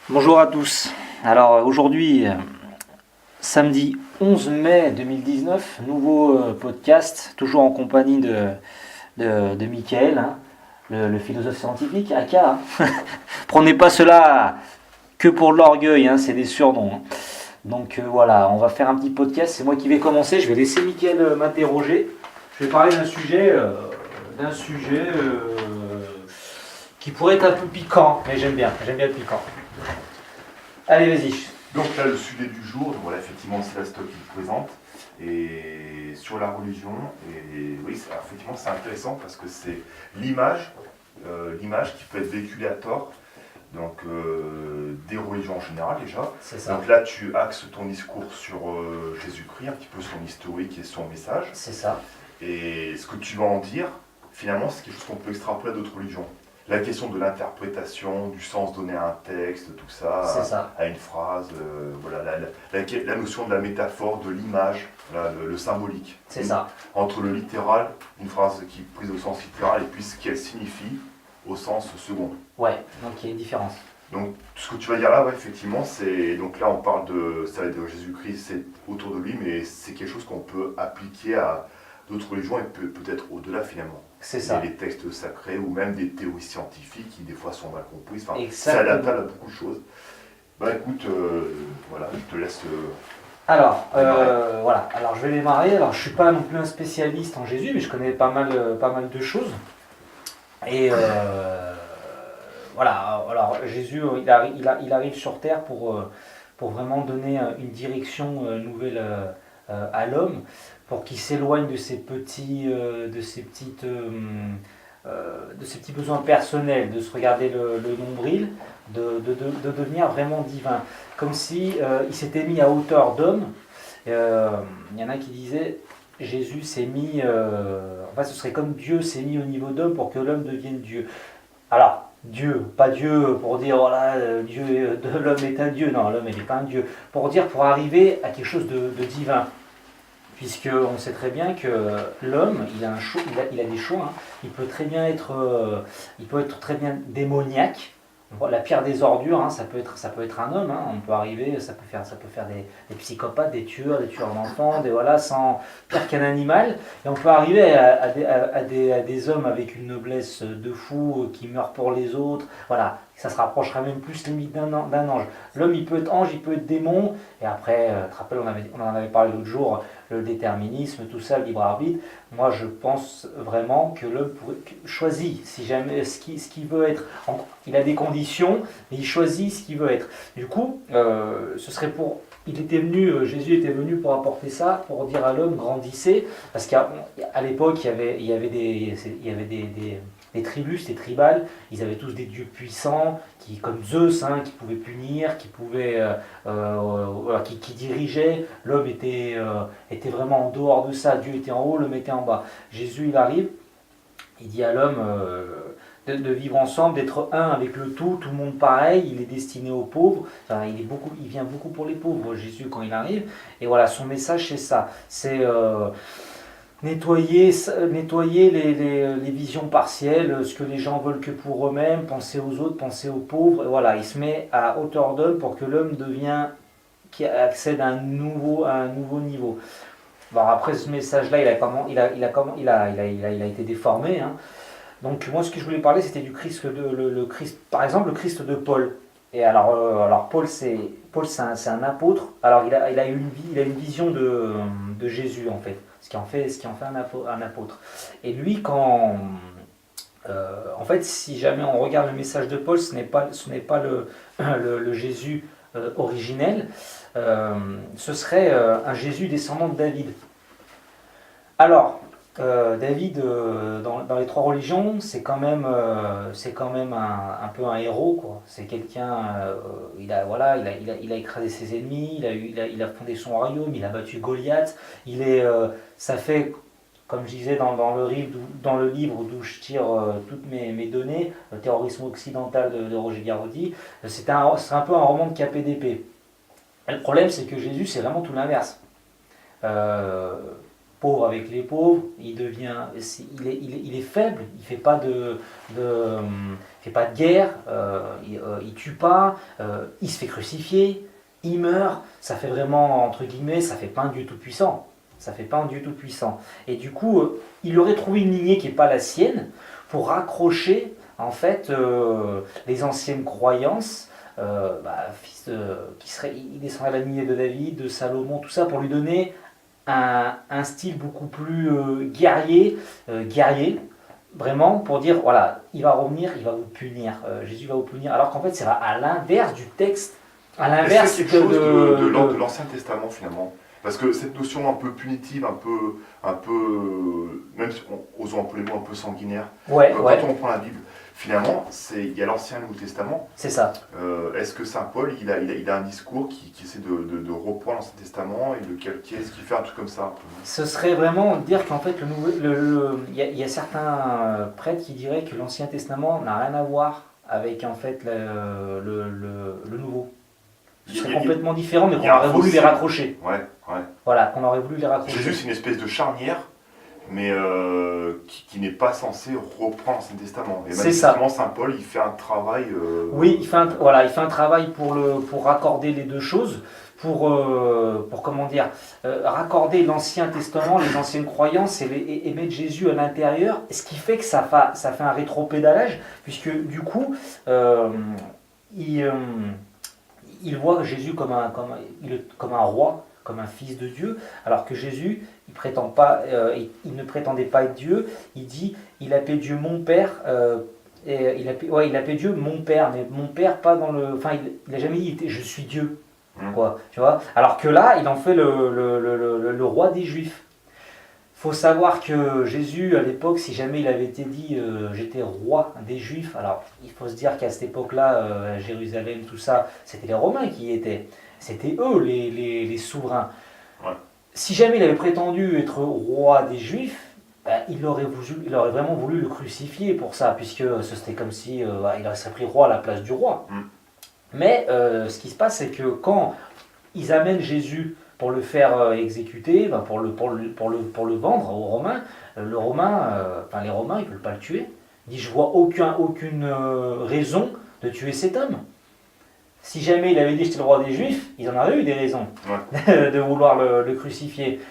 Bonjour à tous. Alors aujourd'hui, samedi 11 mai 2019, nouveau podcast, toujours en compagnie de Michael, hein, le philosophe scientifique, Aka. Hein. Prenez pas cela que pour l'orgueil, hein, c'est des surnoms. Hein. Donc voilà, on va faire un petit podcast, c'est moi qui vais commencer, je vais laisser Michael m'interroger. Je vais parler d'un sujet qui pourrait être un peu piquant, mais j'aime bien le piquant. Allez, vas-y. Donc là, le sujet du jour, donc voilà, effectivement, c'est la stock qui le présente, et sur la religion, et oui, effectivement, c'est intéressant parce que c'est l'image, l'image qui peut être véhiculée à tort, donc des religions en général déjà. C'est ça. Donc là, tu axes ton discours sur Jésus-Christ, un petit peu son historique et son message. C'est ça. Et ce que tu vas en dire, finalement, c'est quelque chose qu'on peut extrapoler à d'autres religions. La question de l'interprétation, du sens donné à un texte, tout ça, à une phrase, voilà, la notion de la métaphore, de l'image, voilà, le symbolique. C'est ça. Entre le littéral, une phrase qui est prise au sens littéral, et puis ce qu'elle signifie au sens second. Ouais, donc il y a une différence. Donc ce que tu vas dire là, ouais, effectivement, c'est donc là on parle ça va être de Jésus-Christ, c'est autour de lui, mais c'est quelque chose qu'on peut appliquer à d'autres religions et peut-être au-delà finalement. C'est ça. Les textes sacrés ou même des théories scientifiques qui des fois sont mal comprises. Enfin, c'est Exactement. adaptable à beaucoup de choses. Bah écoute, voilà, je te laisse. Alors, voilà. Alors, je vais démarrer. Alors, je suis pas non plus un spécialiste en Jésus, mais je connais pas mal de choses. Et voilà. Alors, Jésus, il arrive sur terre pour vraiment donner une direction nouvelle à l'homme, pour qu'il s'éloigne de ses petits besoins personnels, de se regarder le nombril, de devenir vraiment divin. Comme si il s'était mis à hauteur d'homme. Il y en a qui disaient Jésus s'est mis. En fait, ce serait comme Dieu s'est mis au niveau d'homme pour que l'homme devienne Dieu. Alors, Dieu, pas Dieu pour dire voilà, Dieu, l'homme est un Dieu. Non, l'homme n'est pas un Dieu. Pour arriver à quelque chose de divin. Puisqu'on sait très bien que l'homme, il a des choix. Hein. Il peut être très bien démoniaque. La pire des ordures, hein, ça peut être un homme. Hein. On peut arriver, ça peut faire des psychopathes, des tueurs d'enfants, sans pire qu'un animal. Et on peut arriver à des hommes avec une noblesse de fou qui meurent pour les autres. Voilà, ça se rapprocherait même plus limite d'un ange. L'homme, il peut être ange, il peut être démon. Et après, tu te rappelles, on en avait parlé l'autre jour, le déterminisme, tout ça, le libre arbitre. Moi, je pense vraiment que l'homme choisit si jamais ce qu'il veut être. Il a des conditions, mais il choisit ce qu'il veut être. Du coup, ce serait Jésus était venu pour apporter ça, pour dire à l'homme grandissez, parce qu'à l'époque il y avait des tribus, des tribales, ils avaient tous des dieux puissants, comme Zeus, hein, qui pouvaient punir, qui dirigeaient. L'homme était vraiment en dehors de ça. Dieu était en haut, l'homme était en bas. Jésus, il arrive, il dit à l'homme de vivre ensemble, d'être un avec le tout le monde pareil. Il est destiné aux pauvres. Enfin, il vient beaucoup pour les pauvres, Jésus, quand il arrive. Et voilà, son message, c'est ça. C'est nettoyer les visions partielles, ce que les gens veulent que pour eux-mêmes, penser aux autres, penser aux pauvres. Et voilà, il se met à hauteur d'homme pour que l'homme qui accède à un nouveau niveau. Bon, après ce message-là, il a été déformé. Hein. Donc moi, ce que je voulais parler, c'était du Christ, le Christ, par exemple, le Christ de Paul. Et alors Paul, c'est un apôtre. Alors il a une vision de Jésus en fait, ce qui en fait un apôtre. Et lui, en fait, si jamais on regarde le message de Paul, ce n'est pas le Jésus originel. Ce serait un Jésus descendant de David. Alors, David, dans les trois religions, c'est quand même un peu un héros, quoi. C'est quelqu'un, il a écrasé ses ennemis, il a fondé son royaume, il a battu Goliath. Ça fait, comme je disais dans le livre d'où je tire toutes mes données, le terrorisme occidental de Roger Garaudy, c'est un peu un roman de KPDP. Le problème, c'est que Jésus, c'est vraiment tout l'inverse. Pauvre avec les pauvres, il est faible, il fait fait pas de guerre, il tue pas, il se fait crucifier, il meurt. Ça fait vraiment, entre guillemets, ça fait pas un Dieu tout-puissant. Ça fait pas un Dieu tout-puissant. Et du coup, il aurait trouvé une lignée qui n'est pas la sienne pour raccrocher en fait les anciennes croyances. Il descendrait à la lignée de David, de Salomon, tout ça pour lui donner un style beaucoup plus guerrier, vraiment pour dire voilà, il va revenir, il va vous punir, Jésus va vous punir, alors qu'en fait c'est à l'inverse du texte, à l'inverse quelque chose de l'Ancien Testament finalement. Parce que cette notion un peu punitive, un peu même si osons un peu les mots un peu sanguinaire, quand on prend la Bible, finalement, il y a l'Ancien et le Nouveau Testament. C'est ça. Est-ce que Saint Paul, il a un discours qui essaie de reprendre l'Ancien Testament et de calquer, est-ce qu'il fait un truc comme ça? Ce serait vraiment dire qu'en fait, il y a certains prêtres qui diraient que l'Ancien Testament n'a rien à voir avec en fait le Nouveau. Ce serait complètement différent, mais qu'on aurait voulu les raccrocher. Ouais. Voilà, qu'on aurait voulu les raccrocher. Jésus, c'est une espèce de charnière, mais qui n'est pas censé reprendre l'Ancien Testament. Et manifestement, Saint Paul, il fait un travail... Oui, il fait un travail pour raccorder les deux choses, pour comment dire, raccorder l'Ancien Testament, les anciennes croyances et mettre Jésus à l'intérieur, ce qui fait que ça fait un rétropédalage, puisque du coup, il voit Jésus comme un roi, comme un fils de Dieu, alors que Jésus, il ne prétendait pas être Dieu. Il dit, il appelait Dieu mon Père, il appelait Dieu mon Père, mais mon Père pas dans le... Enfin, il n'a jamais dit, je suis Dieu, quoi, tu vois. Alors que là, il en fait le roi des Juifs. Faut savoir que Jésus, à l'époque, si jamais il avait été dit j'étais roi des Juifs, alors il faut se dire qu'à cette époque-là, à Jérusalem, tout ça, c'était les Romains qui y étaient. C'était eux les souverains. Ouais. Si jamais il avait prétendu être roi des Juifs, il aurait vraiment voulu le crucifier pour ça, puisque c'était comme si il aurait pris roi à la place du roi. Mais ce qui se passe, c'est que quand ils amènent Jésus pour le faire exécuter, pour le vendre aux Romains, les Romains, ils ne veulent pas le tuer. Ils disent, je vois aucune raison de tuer cet homme. Si jamais il avait dit j'étais le roi des Juifs, ils en auraient eu des raisons de vouloir le crucifier.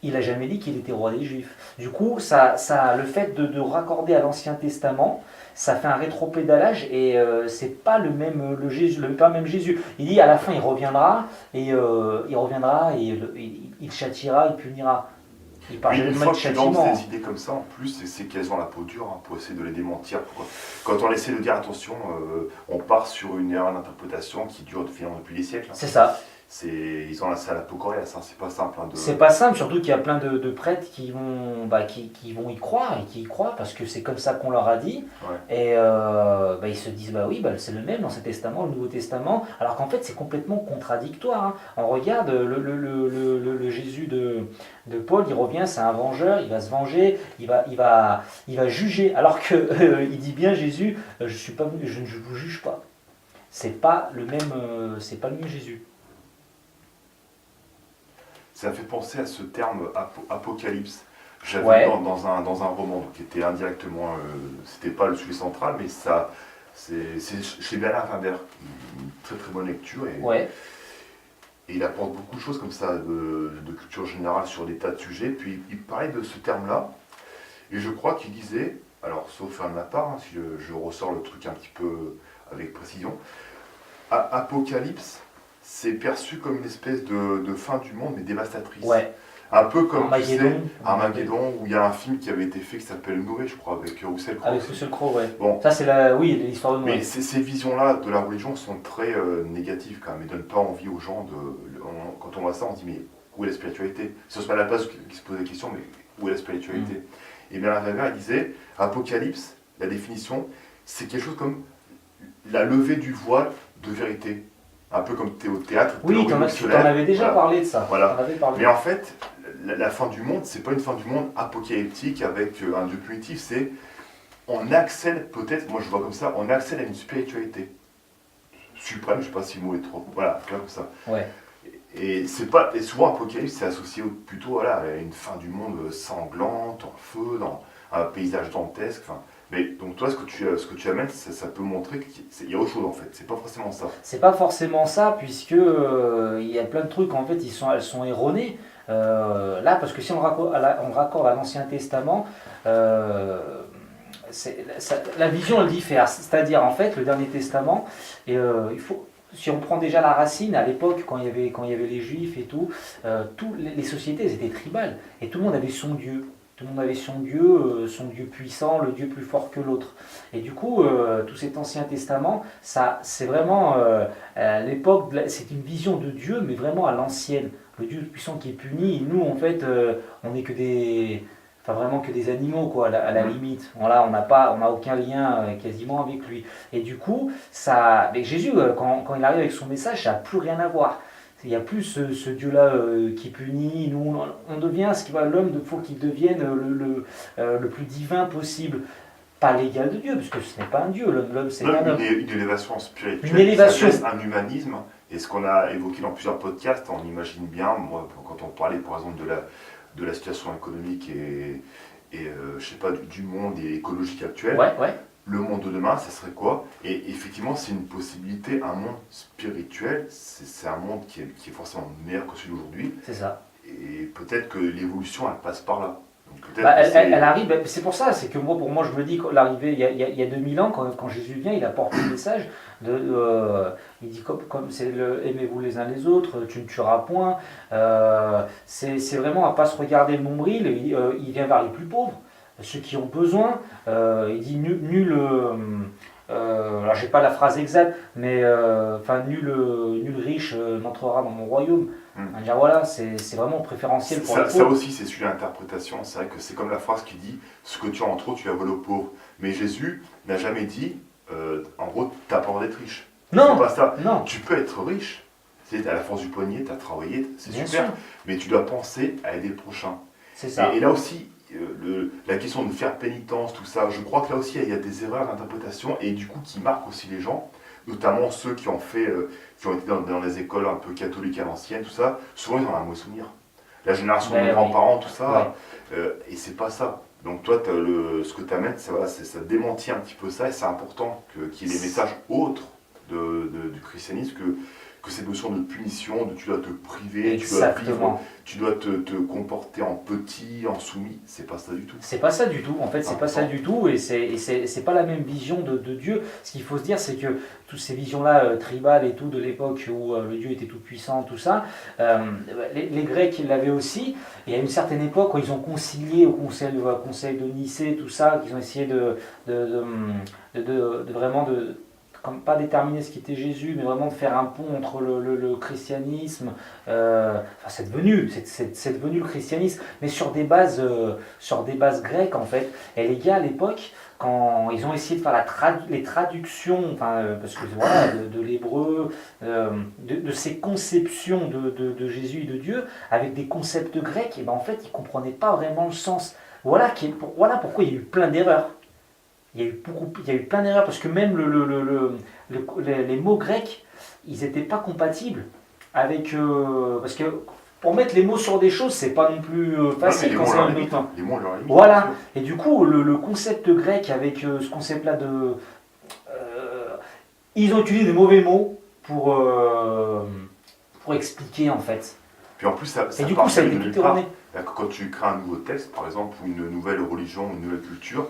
Il n'a jamais dit qu'il était roi des Juifs. Du coup, le fait de raccorder à l'Ancien Testament, ça fait un rétropédalage et c'est pas le même Jésus. Il dit à la fin il reviendra et il châtiera, il punira. Il parle une de fois que tu lances châtiment. des idées comme ça, en plus, c'est qu'elles ont la peau dure pour essayer de les démentir. Quand on essaie de dire attention, on part sur une erreur d'interprétation qui dure finalement depuis des siècles. C'est ça. Ils ont la peau coriace, c'est pas simple. C'est pas simple, surtout qu'il y a plein de prêtres qui vont y croire et qui y croient parce que c'est comme ça qu'on leur a dit. Et ils se disent bah oui, c'est le même dans l'Ancien Testament, le Nouveau Testament, alors qu'en fait c'est complètement contradictoire. Hein. On regarde le Jésus de Paul, il revient, c'est un vengeur, il va se venger, il va juger, alors que il dit bien Jésus, je ne vous juge pas. C'est pas le même Jésus. Ça me fait penser à ce terme apocalypse. J'avais vu dans un roman qui était indirectement, c'était pas le sujet central, mais c'est chez Bernard Werber, une très très bonne lecture. Et il apporte beaucoup de choses comme ça, de culture générale sur des tas de sujets. Puis il parlait de ce terme-là, et je crois qu'il disait, alors sauf un de ma part, hein, si je ressors le truc un petit peu avec précision, apocalypse, c'est perçu comme une espèce de fin du monde, mais dévastatrice. Un peu comme Armageddon, où il y a un film qui avait été fait qui s'appelle Noé, je crois, avec Russell Crowe. Avec Russell Crowe, Bon. Ça, c'est l'histoire de Noé. Mais ces visions-là de la religion sont très négatives quand même, et ne donnent pas envie aux gens quand on voit ça, on se dit, mais où est la spiritualité? Si on se met à la place qui se pose la question, mais où est la spiritualité? Et bien, Werber, il disait, Apocalypse, la définition, c'est quelque chose comme la levée du voile de vérité. Un peu comme au théâtre. Oui, tu en avais déjà parlé de ça. Voilà. Mais en fait, la fin du monde, c'est pas une fin du monde apocalyptique avec un Dieu punitif, c'est on accède peut-être, moi je vois comme ça, on accède à une spiritualité suprême, je sais pas si le mot est trop, voilà, comme ça. Et souvent apocalypse c'est associé plutôt à une fin du monde sanglante, en feu, dans un paysage dantesque. Mais donc toi, ce que tu amènes, ça peut montrer qu'il y a autre chose en fait. C'est pas forcément ça. C'est pas forcément ça, puisque il y a plein de trucs en fait, elles sont erronées. Là, parce que si on raccorde à l'Ancien Testament, la vision elle diffère. C'est-à-dire en fait, le Dernier Testament, il faut. Si on prend déjà la racine, à l'époque, quand il y avait les Juifs et tout, les sociétés elles étaient tribales et tout le monde avait son Dieu. Tout le monde avait son Dieu puissant, le Dieu plus fort que l'autre. Et du coup, tout cet Ancien Testament, ça, c'est vraiment l'époque, c'est une vision de Dieu, mais vraiment à l'ancienne. Le Dieu puissant qui est puni, et nous, en fait, on n'est que enfin vraiment que des animaux, quoi, à la limite. Voilà, on n'a aucun lien quasiment avec lui. Et du coup, mais Jésus, quand il arrive avec son message, ça n'a plus rien à voir. Il n'y a plus ce Dieu-là qui punit. Nous, on devient ce qui va l'homme, il faut qu'il devienne le plus divin possible. Pas l'égal de Dieu, parce que ce n'est pas un Dieu. L'homme, c'est un homme. Une élévation spirituelle, Une élévation. Un humanisme. Et ce qu'on a évoqué dans plusieurs podcasts, on imagine bien, moi, quand on parlait par exemple de la situation économique et je sais pas, du monde et écologique actuel, Ouais. le monde de demain, ça serait quoi? Et effectivement, c'est une possibilité, un monde spirituel, c'est un monde qui est forcément meilleur que celui d'aujourd'hui. C'est ça. Et peut-être que l'évolution, elle passe par là. Donc elle arrive, c'est pour ça, c'est que pour moi, je me dis que l'arrivée, il y a 2000 ans, quand Jésus vient, il apporte le message, il dit comme c'est aimez-vous les uns les autres, tu ne tueras point, c'est vraiment à ne pas se regarder le nombril, il vient vers les plus pauvres, ceux qui ont besoin, il dit nul alors j'ai pas la phrase exacte, mais nul riche n'entrera dans mon royaume. Dire voilà, c'est vraiment préférentiel pour les pauvres. Ça aussi, c'est sujet d'interprétation. C'est vrai que c'est comme la phrase qui dit ce que tu as en trop, tu la voles aux pauvres. Mais Jésus n'a jamais dit en gros, t'as pas envie d'être riche. Non, c'est pas ça. Non. Tu peux être riche. Tu à la force du poignet, tu as travaillé, c'est Bien super. sûr. Mais tu dois penser à aider le prochain. C'est ça. Et là aussi, la question de faire pénitence, tout ça, je crois que là aussi, il y a des erreurs d'interprétation et du coup qui marquent aussi les gens, notamment ceux qui ont fait, qui ont été dans les écoles un peu catholiques à l'ancienne, tout ça. Souvent, ils en ont un mauvais souvenir. La génération de nos grands-parents, tout ça, et c'est pas ça. Donc toi, ce que tu amènes, ça démentit un petit peu ça, et c'est important qu'il y ait des messages autres du christianisme que cette notion de punition, de tu dois te priver, Exactement. tu dois te comporter en petit, en soumis, c'est pas ça du tout. C'est pas ça du tout, en fait, c'est pas ça du tout, et c'est pas la même vision de Dieu. Ce qu'il faut se dire, c'est que toutes ces visions-là, tribales et tout, de l'époque où le Dieu était tout puissant, tout ça, les Grecs, ils l'avaient aussi, et à une certaine époque, où ils ont concilié au conseil de Nicée, tout ça, qu'ils ont essayé de vraiment comme pas déterminer ce qu'était Jésus, mais vraiment de faire un pont entre le christianisme, c'est devenu le christianisme, mais sur des bases grecques en fait. Et les gars à l'époque, quand ils ont essayé de faire les traductions, parce que voilà, de l'hébreu, de ces conceptions de Jésus et de Dieu, avec des concepts grecs, et en fait ils ne comprenaient pas vraiment le sens. Voilà pourquoi il y a eu plein d'erreurs. Il y a eu plein d'erreurs parce que même les mots grecs, ils n'étaient pas compatibles avec. Parce que pour mettre les mots sur des choses, c'est pas non plus facile quand c'est un autre temps. Les mots, leur limite. Voilà. Et du coup, le concept grec avec ce concept-là ils ont utilisé des mauvais mots pour expliquer en fait. Puis en plus, ça et du coup, ça a été tout erroné. Quand tu crées un nouveau texte, par exemple, ou une nouvelle religion, une nouvelle culture,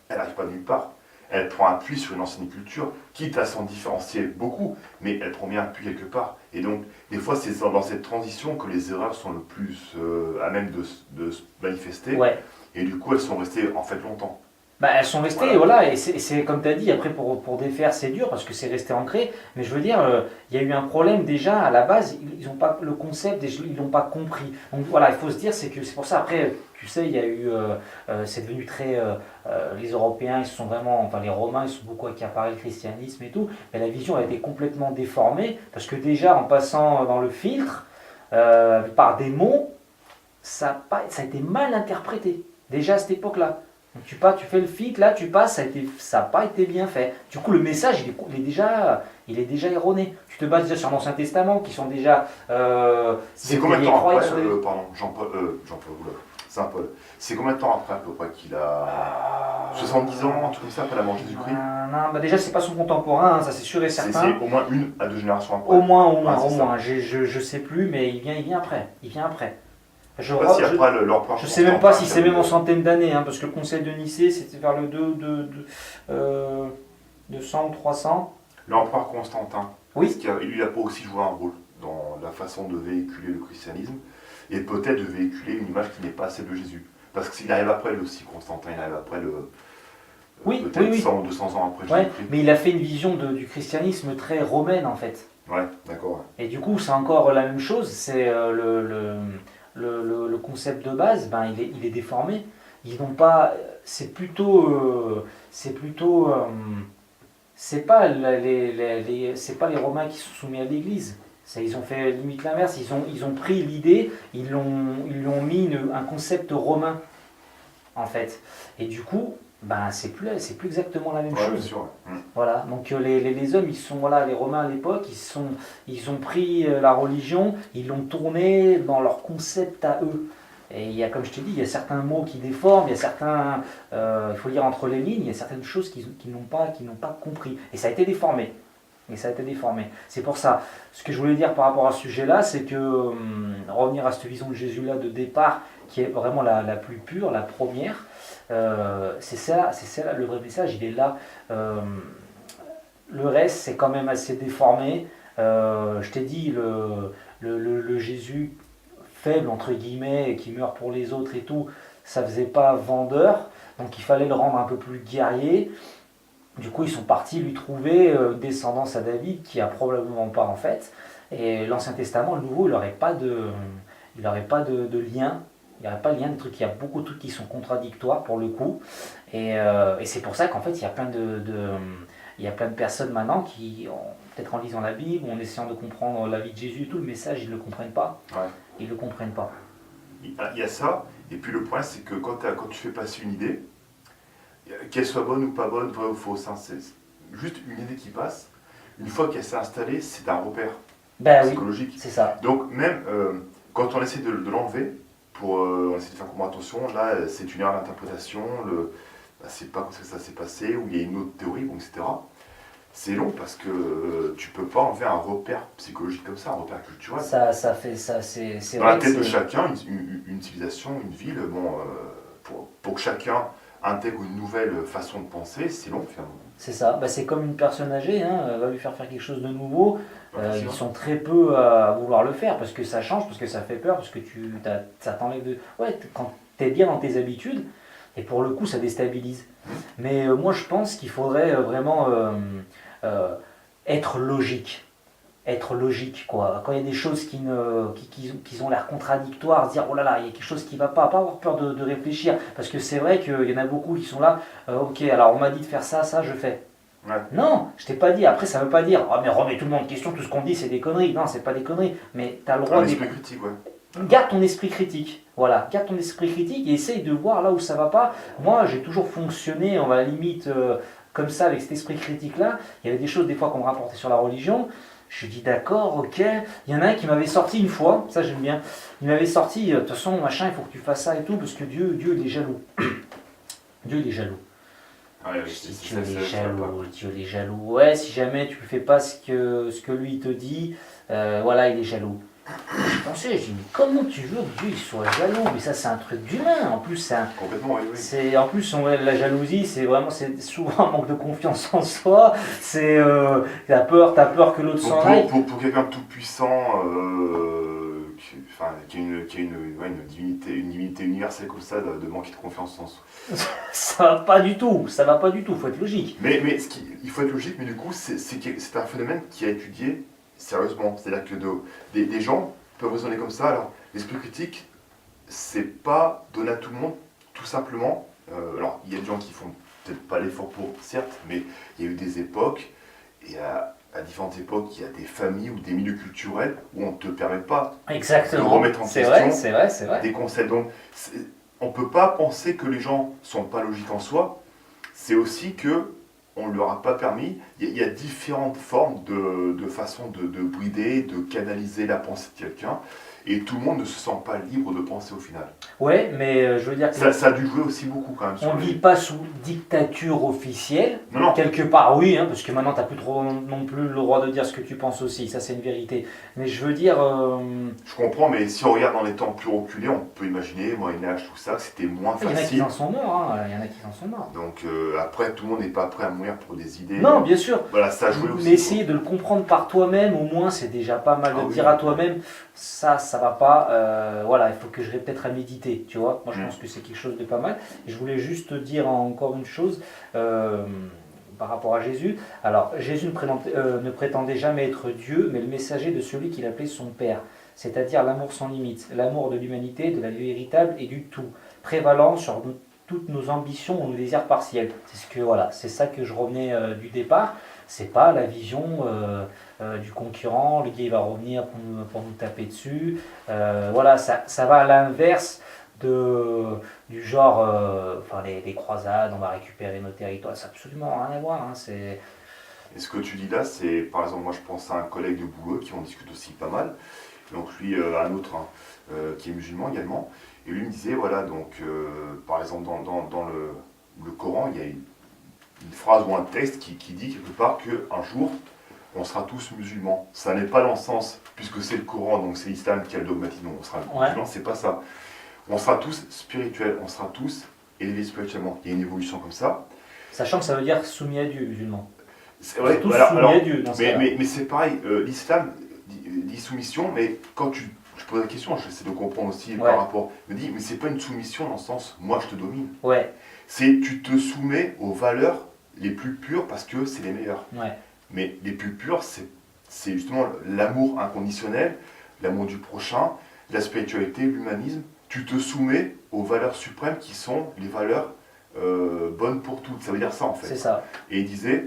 elle n'arrive pas de nulle part. Elle prend appui sur une ancienne culture, quitte à s'en différencier beaucoup, mais elle prend bien appui quelque part. Et donc, des fois, c'est dans cette transition que les erreurs sont le plus à même de se manifester. Ouais. Et du coup, elles sont restées en fait longtemps. Elles sont restées, voilà, et c'est comme tu as dit, après pour défaire c'est dur parce que c'est resté ancré, mais je veux dire, il y a eu un problème déjà à la base, ils n'ont pas le concept, ils l'ont pas compris. Donc voilà, il faut se dire, c'est pour ça, après, tu sais, il y a eu, c'est devenu très, les Européens, ils se sont vraiment, les Romains, ils sont beaucoup accaparés le christianisme et tout, mais la vision a été complètement déformée, parce que déjà, en passant dans le filtre, par des mots, ça a été mal interprété, déjà à cette époque-là. Donc tu fais le fit, là tu passes, ça n'a pas été bien fait. Du coup le message il est déjà erroné. Tu te bases déjà sur l'Ancien Testament qui sont déjà... c'est combien de temps après, Saint Paul, c'est combien de temps après à peu près qu'il a... 70 ans, un truc comme ça, après la mort de Jésus-Christ. Non, déjà, c'est pas son contemporain, ça c'est sûr et certain. C'est au moins 1 à 2 générations après. Au moins. Je sais plus, mais il vient après. Je ne sais pas si après l'empereur. Je sais même pas si c'est même en centaines d'années, parce que le Concile de Nicée, c'était vers le 200 ou 300. L'empereur Constantin. Oui. Parce qu'il a pas aussi joué un rôle dans la façon de véhiculer le christianisme et peut-être de véhiculer une image qui n'est pas celle de Jésus. Parce qu'il arrive après lui aussi, Constantin, il arrive après peut-être 100 ou 200 ans après Jésus-Christ. Mais il a fait une vision du christianisme très romaine en fait. Ouais, d'accord. Ouais. Et du coup, c'est encore la même chose, c'est le concept de base, il est déformé. Ils n'ont pas. C'est pas les Romains qui sont soumis à l'Église. Ils ont fait limite l'inverse. Ils ont pris l'idée, ils l'ont mis un concept romain en fait. Et du coup, c'est plus exactement la même chose. Bien sûr. Voilà. Donc les hommes, les Romains à l'époque, ils ont pris la religion, ils l'ont tournée dans leur concept à eux. Et il y a, comme je t'ai dit, il y a certains mots qui déforment, il y a certains, il faut lire entre les lignes, il y a certaines choses qu'ils n'ont pas compris. Et ça a été déformé. C'est pour ça. Ce que je voulais dire par rapport à ce sujet-là, c'est que, revenir à cette vision de Jésus-là de départ, qui est vraiment la plus pure, la première, c'est ça le vrai message, il est là. Le reste, c'est quand même assez déformé. Je t'ai dit, le Jésus faible, entre guillemets, qui meurt pour les autres et tout, ça faisait pas vendeur, donc il fallait le rendre un peu plus guerrier. Du coup, ils sont partis lui trouver une descendance à David, qui a probablement pas en fait. Et l'Ancien Testament, le Nouveau, il n'aurait pas de lien. Il n'y aurait pas de lien, des trucs, il y a beaucoup de trucs qui sont contradictoires pour le coup. Et c'est pour ça qu'en fait, il y a plein de personnes maintenant qui, peut-être en lisant la Bible, ou en essayant de comprendre la vie de Jésus et tout, le message, ils ne le comprennent pas. Ouais. Ils ne le comprennent pas. Il y a ça, et puis le point, c'est que quand tu fais passer une idée, qu'elle soit bonne ou pas bonne, vraie ou fausse, c'est juste une idée qui passe. Une fois qu'elle s'est installée, c'est un repère psychologique. Oui, c'est ça. Donc même quand on essaie de l'enlever, on essaie de faire comprendre attention, là c'est une erreur d'interprétation, c'est pas comme ça que ça s'est passé, ou il y a une autre théorie, etc. C'est long parce que tu peux pas enlever un repère psychologique comme ça, un repère culturel. C'est dans la tête de chacun, une civilisation, une ville, pour que chacun intègre une nouvelle façon de penser, c'est long finalement. C'est ça, c'est comme une personne âgée, va lui faire quelque chose de nouveau, ils sont très peu à vouloir le faire parce que ça change, parce que ça fait peur, parce que ça t'enlève de... Ouais, quand t'es bien dans tes habitudes, et pour le coup ça déstabilise. Mais moi je pense qu'il faudrait vraiment être logique. Quoi. Quand il y a des choses qui ont l'air contradictoires, dire oh là là, il y a quelque chose qui ne va pas avoir peur de réfléchir, parce que c'est vrai qu'il y en a beaucoup qui sont là, ok, alors on m'a dit de faire ça, je fais. Ouais. Non, je t'ai pas dit, après ça veut pas dire, mais remets tout le monde en question, tout ce qu'on dit c'est des conneries, non, c'est pas des conneries, mais tu as le droit de... L'esprit critique, ouais. Garde ton esprit critique, voilà, garde ton esprit critique et essaye de voir là où ça va pas. Moi j'ai toujours fonctionné, on va à la limite, comme ça, avec cet esprit critique-là. Il y avait des choses des fois qu'on me rapportait sur la religion. Je dis d'accord, ok. Il y en a un qui m'avait sorti une fois, ça j'aime bien. Il m'avait sorti, de toute façon, machin, il faut que tu fasses ça et tout, parce que Dieu il est jaloux. Dieu il est jaloux. Ouais, Dieu il est jaloux. Ouais, si jamais tu ne fais pas ce que lui te dit, voilà, il est jaloux. Je pensais, je dis, mais comment tu veux que Dieu il soit jaloux? Mais ça, c'est un truc d'humain. En plus, complètement, oui. En plus, la jalousie, c'est souvent un manque de confiance en soi. T'as peur que l'autre s'en aille. Pour quelqu'un de tout puissant, qui a une divinité universelle comme ça, de manquer de confiance en soi. Ça va pas du tout. Faut être logique. Mais il faut être logique, mais du coup, c'est un phénomène qui a étudié sérieusement. C'est-à-dire que des gens peuvent raisonner comme ça. Alors, l'esprit critique, c'est pas donné à tout le monde, tout simplement. Alors, il y a des gens qui font peut-être pas l'effort pour, certes, mais il y a eu des époques, et à différentes époques, il y a des familles ou des milieux culturels où on ne te permet pas de remettre en question c'est vrai. des concepts. Donc, on ne peut pas penser que les gens ne sont pas logiques en soi. C'est aussi que on ne leur a pas permis. Il y a différentes formes de façon de brider, de canaliser la pensée de quelqu'un. Et tout le monde ne se sent pas libre de penser au final. Ouais, mais je veux dire que Ça a dû jouer aussi beaucoup quand même. on ne vit pas sous dictature officielle. Non, non. Quelque part, oui, hein, parce que maintenant, tu n'as plus trop non plus le droit de dire ce que tu penses aussi. Ça, c'est une vérité. Mais je veux dire... Je comprends, mais si on regarde dans les temps plus reculés, on peut imaginer, Moyen-Âge, tout ça, que c'était moins il y en a qui facile. en sont morts. Hein. Il y en a qui en sont morts. Donc après, tout le monde n'est pas prêt à mourir pour des idées. Non, bien sûr. Voilà, ça a joué aussi. Mais essayer de le comprendre par toi-même, au moins, c'est déjà pas mal. De Ah te oui. dire à toi-même, ça va pas. Voilà, il faut que je répète peut-être à méditer, tu vois. Moi, je Mm. pense que c'est quelque chose de pas mal. Et je voulais juste te dire encore une chose par rapport à Jésus. Alors, Jésus ne prétendait jamais être Dieu, mais le messager de celui qu'il appelait son Père. C'est-à-dire l'amour sans limite, l'amour de l'humanité, de la vie véritable et du tout, prévalant sur toutes nos ambitions ou nos désirs partiels. C'est ça que je revenais du départ. C'est pas la vision du concurrent, le gars il va revenir pour nous taper dessus. Voilà, ça va à l'inverse du genre, les croisades, on va récupérer nos territoires. C'est absolument rien à voir. Hein, Et ce que tu dis là, c'est par exemple, moi je pense à un collègue de boulot qui en discute aussi pas mal. Donc lui, un autre qui est musulman également. Et lui me disait, voilà, donc par exemple dans le Coran, il y a une phrase ou un texte qui dit quelque part qu'un jour, on sera tous musulmans. Ça n'est pas dans le sens, puisque c'est le Coran, donc c'est l'islam qui a le dogmatisme, on sera musulmans, c'est pas ça. On sera tous spirituels, on sera tous élevés spirituellement. Il y a une évolution comme ça. Sachant que ça veut dire soumis à Dieu, musulman. C'est vrai, tous soumis à Dieu dans ce cas-là. mais c'est pareil, l'islam dit soumission, mais quand je pose la question, j'essaie de comprendre aussi par rapport, me dit, mais c'est pas une soumission dans le sens, moi je te domine. Ouais. C'est tu te soumets aux valeurs les plus pures parce que c'est les meilleures. Ouais. Mais les plus pures, c'est justement l'amour inconditionnel, l'amour du prochain, la spiritualité, l'humanisme. Tu te soumets aux valeurs suprêmes qui sont les valeurs bonnes pour toutes. Ça veut dire ça en fait. C'est ça. Et il disait,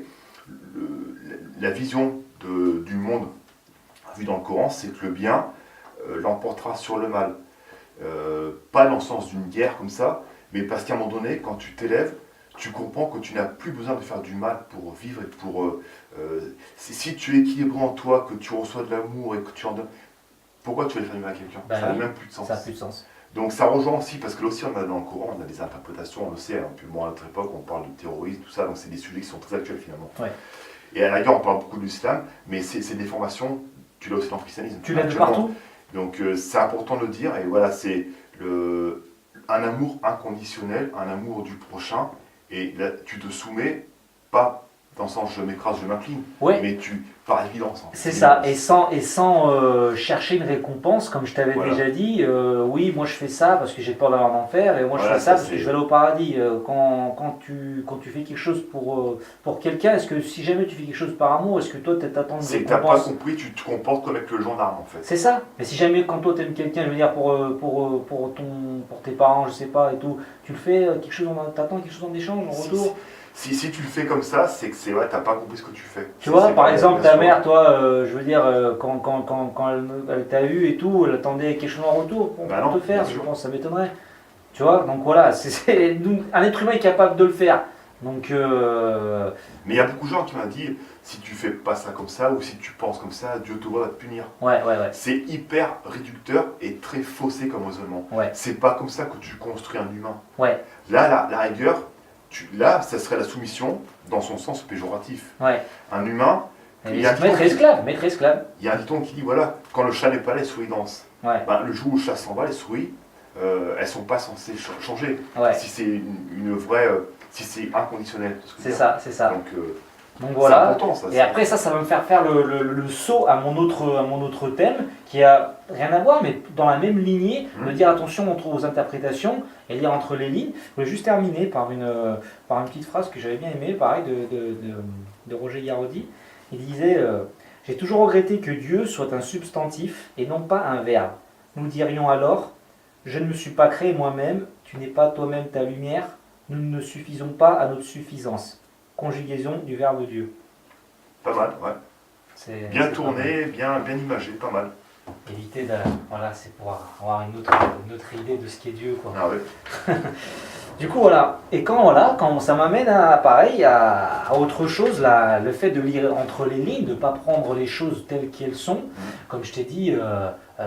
la vision du monde vue dans le Coran, c'est que le bien l'emportera sur le mal. Pas dans le sens d'une guerre comme ça, mais parce qu'à un moment donné, quand tu t'élèves, tu comprends que tu n'as plus besoin de faire du mal pour vivre et pour... si tu es équilibré en toi, que tu reçois de l'amour et que tu en donnes, pourquoi tu vas faire du mal à quelqu'un? Ça n'a même plus de sens. Ça n'a plus de sens. Donc ça rejoint aussi, parce que là aussi on a dans le Coran, on a des interprétations, on le sait, un peu moins à notre époque, on parle de terrorisme, tout ça, donc c'est des sujets qui sont très actuels finalement. Ouais. Et à la rigueur, on parle beaucoup de l'islam, mais c'est des formations, tu l'as aussi dans le christianisme. Tu l'as de partout. Donc c'est important de le dire, et voilà, c'est un amour inconditionnel, un amour du prochain, et là tu te soumets, pas dans le sens je m'écrase, je m'incline, mais par évidence. Hein, c'est ça, et sans chercher une récompense, comme je t'avais déjà dit, oui, moi je fais ça parce que j'ai peur d'avoir d'enfer, et moi je fais ça parce que je vais aller au paradis. Quand tu fais quelque chose pour quelqu'un, est-ce que si jamais tu fais quelque chose par amour, est-ce que toi tu t'attends de récompense? C'est que tu n'as pas compris, tu te comportes comme avec le gendarme en fait. C'est ça, mais si jamais quand toi tu aimes quelqu'un, je veux dire pour tes parents, je sais pas, et tout, tu le fais, t'attends quelque chose en échange, en retour? Si tu le fais comme ça, c'est que t'as pas compris ce que tu fais. Tu vois, par exemple, ta mère, toi, je veux dire, quand elle t'a eu et tout, elle attendait quelque chose en retour pour te faire, je pense, ça m'étonnerait. Tu vois, donc voilà, un être humain est capable de le faire. Donc, mais il y a beaucoup de gens qui m'ont dit, si tu fais pas ça comme ça, ou si tu penses comme ça, Dieu te va te punir. Ouais. C'est hyper réducteur et très faussé comme raisonnement. Ouais. C'est pas comme ça que tu construis un humain. Ouais. Là, la rigueur, là, ça serait la soumission dans son sens péjoratif. Ouais. Un humain. Maître esclave. Il y a un dicton qui dit voilà, quand le chat n'est pas là, les souris dansent. Ouais. Le jour où le chat s'en va, les souris, elles sont pas censées changer. Ouais. Si c'est une vraie. Si c'est inconditionnel. C'est ça. Donc voilà. C'est important, ça. Et après ça va me faire le saut à mon autre thème qui a rien à voir, mais dans la même lignée, de dire attention aux interprétations et lire entre les lignes. Je voulais juste terminer par une petite phrase que j'avais bien aimée, pareil, de Roger Garaudy. Il disait j'ai toujours regretté que Dieu soit un substantif et non pas un verbe. Nous dirions alors je ne me suis pas créé moi-même, tu n'es pas toi-même ta lumière, nous ne suffisons pas à notre suffisance. Conjugaison du verbe Dieu. Pas mal, ouais. Bien tourné, bien imagé, pas mal. Éviter voilà, c'est pour avoir une autre idée de ce qu'est Dieu, quoi. Ah ouais. Du coup, voilà. Et quand ça m'amène pareil, à autre chose, là, le fait de lire entre les lignes, de ne pas prendre les choses telles qu'elles sont. Comme je t'ai dit,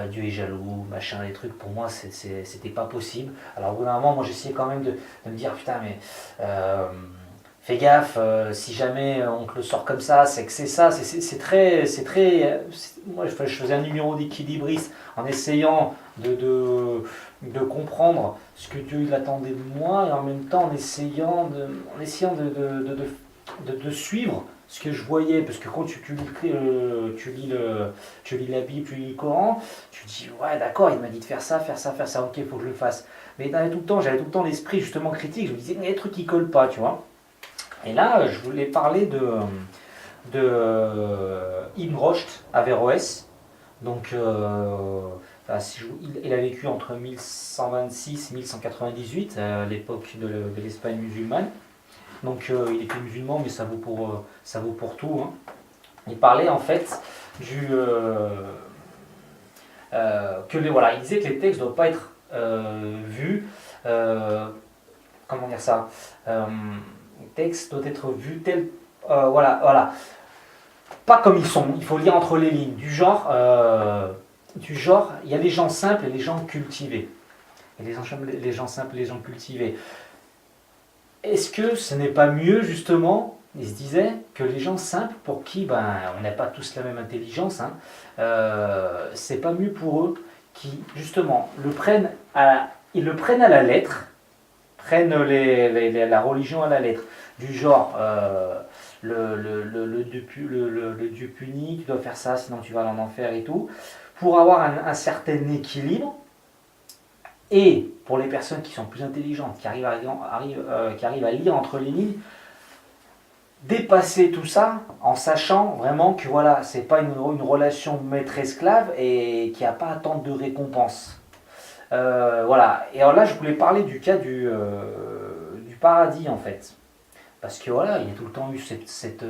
Dieu est jaloux, machin, les trucs, pour moi, c'était pas possible. Alors, au bout d'un moment, moi, j'essayais quand même de me dire, putain, mais fais gaffe, si jamais on te le sort comme ça, c'est que c'est ça. Moi, je faisais un numéro d'équilibriste en essayant de comprendre ce que Dieu il attendait de moi et en même temps en essayant de suivre ce que je voyais. Parce que quand tu lis la Bible, tu lis le Coran, tu dis ouais d'accord, il m'a dit de faire ça, ok, il faut que je le fasse. Mais j'avais tout le temps l'esprit justement critique, je me disais il y a des trucs qui collent pas, tu vois. Et là, je voulais parler de Ibn Rushd, Averroès. Donc, il a vécu entre 1126 et 1198, à l'époque de l'Espagne musulmane. Donc, il était musulman, mais ça vaut pour tout. Hein. Il parlait en fait voilà, il disait que les textes ne doivent pas être vus. Comment dire ça Les textes doivent être vus tels. Voilà. Pas comme ils sont, il faut lire entre les lignes. Du genre, il y a les gens simples et les gens cultivés. Et les gens simples et les gens cultivés. Est-ce que ce n'est pas mieux, justement, il se disait, que les gens simples, pour qui on n'a pas tous la même intelligence, hein, c'est pas mieux pour eux, qui, justement, ils le prennent à la lettre, prennent la religion à la lettre, du genre, le Dieu puni, tu dois faire ça, sinon tu vas en enfer et tout, pour avoir un certain équilibre. Et pour les personnes qui sont plus intelligentes, qui arrivent à lire entre les lignes, dépasser tout ça en sachant vraiment que voilà, c'est pas une relation maître-esclave et qu'il n'y a pas à attendre de récompense. Voilà. Et alors là, je voulais parler du cas du paradis en fait. Parce que voilà, il y a tout le temps eu cette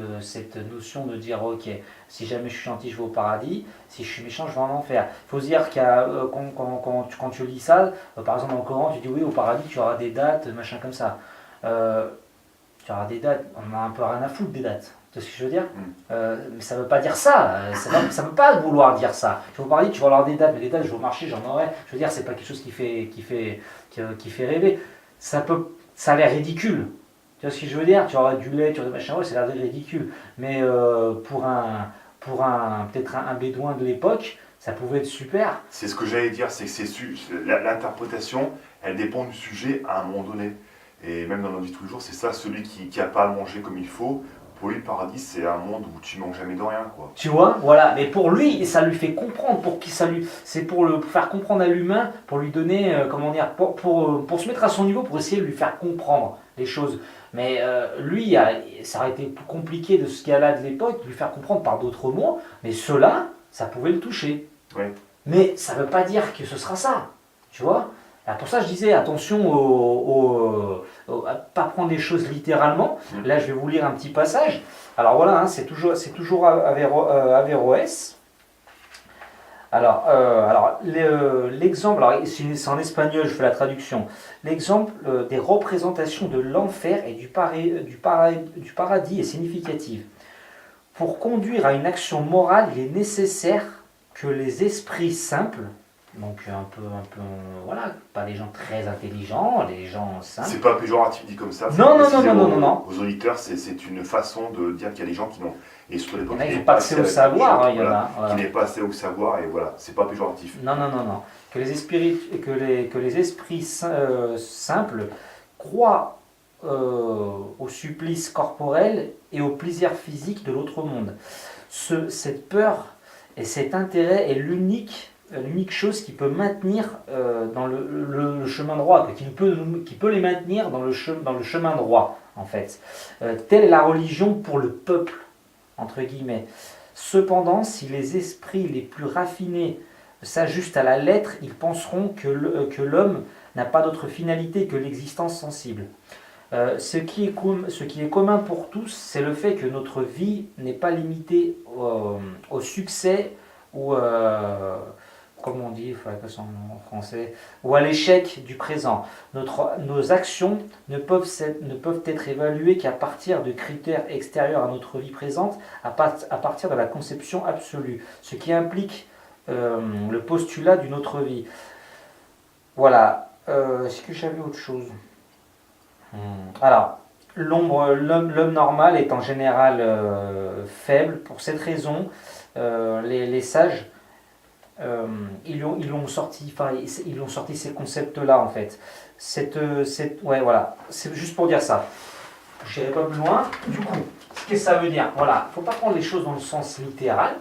notion de dire ok, si jamais je suis gentil, je vais au paradis, si je suis méchant, je vais en enfer. Il faut se dire que quand tu lis ça, par exemple dans le Coran, tu dis oui, au paradis, tu auras des dates, machin comme ça. Tu auras des dates, on a un peu rien à foutre des dates. Tu sais ce que je veux dire Mais ça ne veut pas dire ça, ça ne veut pas vouloir dire ça. Tu vas au paradis, tu vas avoir des dates, mais des dates, je vais au marché, j'en aurai. Je veux dire, c'est pas quelque chose qui fait rêver. Ça a l'air ridicule. Tu vois ce que je veux dire? Tu auras du lait, tu auras des machins, ouais, c'est l'air ridicule. Mais pour peut-être un bédouin de l'époque, ça pouvait être super. C'est ce que j'allais dire, c'est que l'interprétation, elle dépend du sujet à un moment donné. Et même dans notre vie de tous les jours, c'est ça, celui qui n'a pas à manger comme il faut, pour lui le paradis, c'est un monde où tu manges jamais de rien, quoi. Tu vois, voilà. Mais pour lui, ça lui fait comprendre. C'est pour le faire comprendre à l'humain, pour lui donner, comment dire, pour se mettre à son niveau, pour essayer de lui faire comprendre les choses. Mais lui, ça aurait été plus compliqué de ce qu'il y a là de l'époque, de lui faire comprendre par d'autres mots. Mais cela, ça pouvait le toucher. Ouais. Mais ça ne veut pas dire que ce sera ça. Tu vois? Alors pour ça, je disais attention à ne pas prendre les choses littéralement. Là, je vais vous lire un petit passage. Alors voilà, hein, c'est toujours Averroès. Alors l'exemple, c'est en espagnol, je fais la traduction. L'exemple des représentations de l'enfer et du paradis est significatif. Pour conduire à une action morale, il est nécessaire que les esprits simples, donc un peu, voilà, pas les gens très intelligents, les gens simples. C'est pas péjoratif dit comme ça. Non. Aux auditeurs, c'est une façon de dire qu'il y a des gens qui n'ont. Et surtout l'époque, il y en a qui n'ont pas accès au savoir, il y en a. Voilà. Qui n'est pas accès au savoir, et voilà, c'est pas péjoratif. Non. Que les esprits simples croient au supplice corporel et au plaisir physique de l'autre monde. Cette peur et cet intérêt est l'unique chose qui peut maintenir dans le chemin droit, qui peut les maintenir dans le chemin droit, en fait. Telle est la religion pour le peuple, entre guillemets. Cependant, si les esprits les plus raffinés s'ajustent à la lettre, ils penseront que l'homme n'a pas d'autre finalité que l'existence sensible. Ce qui est commun pour tous, c'est le fait que notre vie n'est pas limitée au succès ou comme on dit, il faut appeler ça en français, ou à l'échec du présent. Nos actions ne peuvent être évaluées qu'à partir de critères extérieurs à notre vie présente, à partir de la conception absolue, ce qui implique le postulat d'une autre vie. Voilà. Est-ce que j'avais autre chose? Alors, l'homme normal est en général faible. Pour cette raison, les sages ils ont sorti ces concepts-là en fait. Ouais, voilà. C'est juste pour dire ça. Je n'irai pas plus loin. Du coup, ce que ça veut dire, voilà, il ne faut pas prendre les choses dans le sens littéral.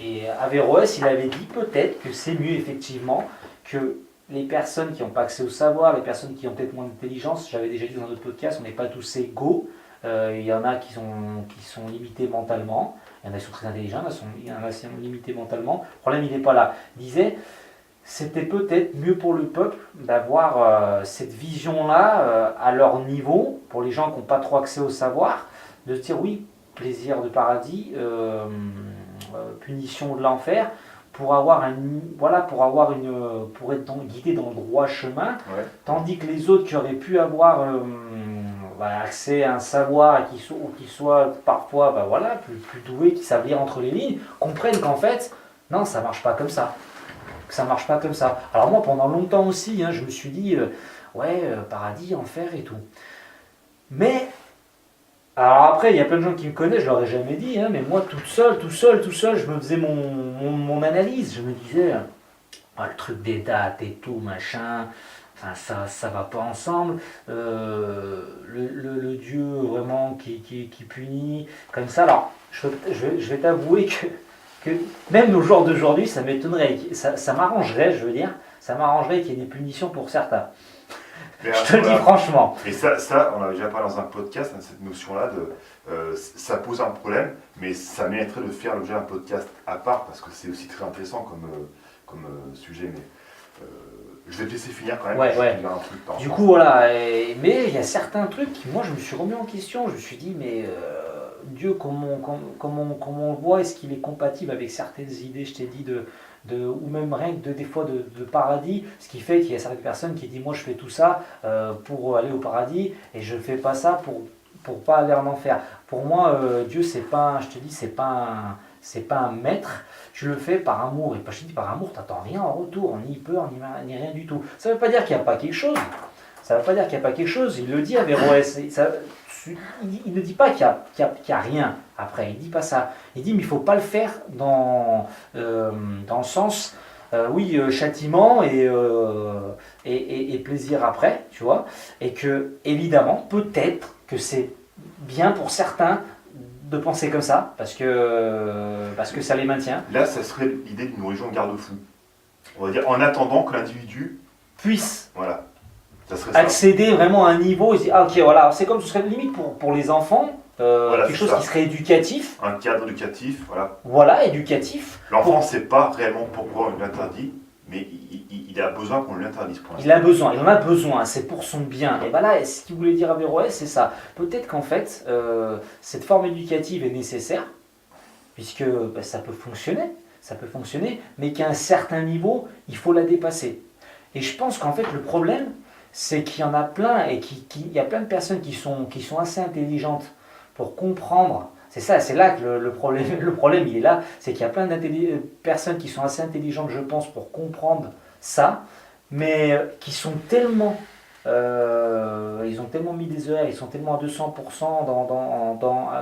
Et Averroès, il avait dit peut-être que c'est mieux effectivement que les personnes qui n'ont pas accès au savoir, les personnes qui ont peut-être moins d'intelligence, j'avais déjà dit dans notre podcast, on n'est pas tous égaux. Il y en a qui sont limités mentalement, il y en a qui sont très intelligents, il y en a qui sont limités mentalement. Le problème, il n'est pas là. Il disait, c'était peut-être mieux pour le peuple d'avoir cette vision-là à leur niveau, pour les gens qui n'ont pas trop accès au savoir, de se dire oui, plaisir de paradis, punition de l'enfer, pour être guidé dans le droit chemin, Ouais. tandis que les autres qui auraient pu avoir accès à un savoir et qui soient parfois plus doués, qui savent lire entre les lignes, comprennent qu'en fait, non, ça marche pas comme ça. Ça marche pas comme ça. Alors moi, pendant longtemps aussi, je me suis dit, paradis, enfer et tout. Mais, alors après, il y a plein de gens qui me connaissent, je leur ai jamais dit, mais moi, tout seul, je me faisais mon analyse. Je me disais, le truc des dates et tout, machin, ça va pas ensemble. Le Dieu vraiment qui punit, comme ça. Alors, je vais t'avouer que même au jour d'aujourd'hui, ça m'étonnerait, ça m'arrangerait, je veux dire, ça m'arrangerait qu'il y ait des punitions pour certains. Je te le dis franchement. Et ça, on avait déjà parlé dans un podcast, cette notion-là, ça pose un problème, mais ça mériterait de faire l'objet d'un podcast à part, parce que c'est aussi très intéressant comme sujet. Mais je vais te laisser finir quand même. Ouais. Un truc du coup, voilà. Mais il y a certains trucs qui, moi, je me suis remis en question. Je me suis dit, mais Dieu, comment on le voit? Est-ce qu'il est compatible avec certaines idées, je t'ai dit, ou même rien que des fois de paradis, ce qui fait qu'il y a certaines personnes qui disent, moi, je fais tout ça pour aller au paradis, et je ne fais pas ça pour pas aller en enfer. Pour moi, Dieu, c'est pas un maître. Tu le fais par amour, et je te dis par amour, tu n'attends rien en retour, ni peur, ni rien du tout. Ça ne veut pas dire qu'il n'y a pas quelque chose. Il le dit à Averroès. Il ne dit pas qu'il y a rien après. Il ne dit pas ça. Il dit, mais il ne faut pas le faire dans le sens, châtiment et plaisir après, tu vois. Et que, évidemment, peut-être que c'est bien pour certains de penser comme ça, parce que ça les maintient. Là, ça serait l'idée d'une religion de garde-fou. On va dire, en attendant que l'individu puisse accéder vraiment à un niveau, et se dire, ok, voilà, c'est comme ce serait limite pour les enfants, quelque chose qui serait éducatif. Un cadre éducatif, voilà. Voilà, éducatif. L'enfant ne sait pas réellement pourquoi on lui interdit, mais il a besoin qu'on lui interdise pour l'instant. Il en a besoin, c'est pour son bien. Et là, ce qu'il voulait dire à Averroès, c'est ça. Peut-être qu'en fait, cette forme éducative est nécessaire, puisque ça peut fonctionner, mais qu'à un certain niveau, il faut la dépasser. Et je pense qu'en fait, le problème, c'est qu'il y en a plein, et qu'il y a plein de personnes qui sont assez intelligentes pour comprendre. C'est là que le problème il est là, c'est qu'il y a plein de personnes qui sont assez intelligentes, je pense, pour comprendre ça, mais qui sont tellement, ils ont tellement mis des heures, ils sont tellement à 200%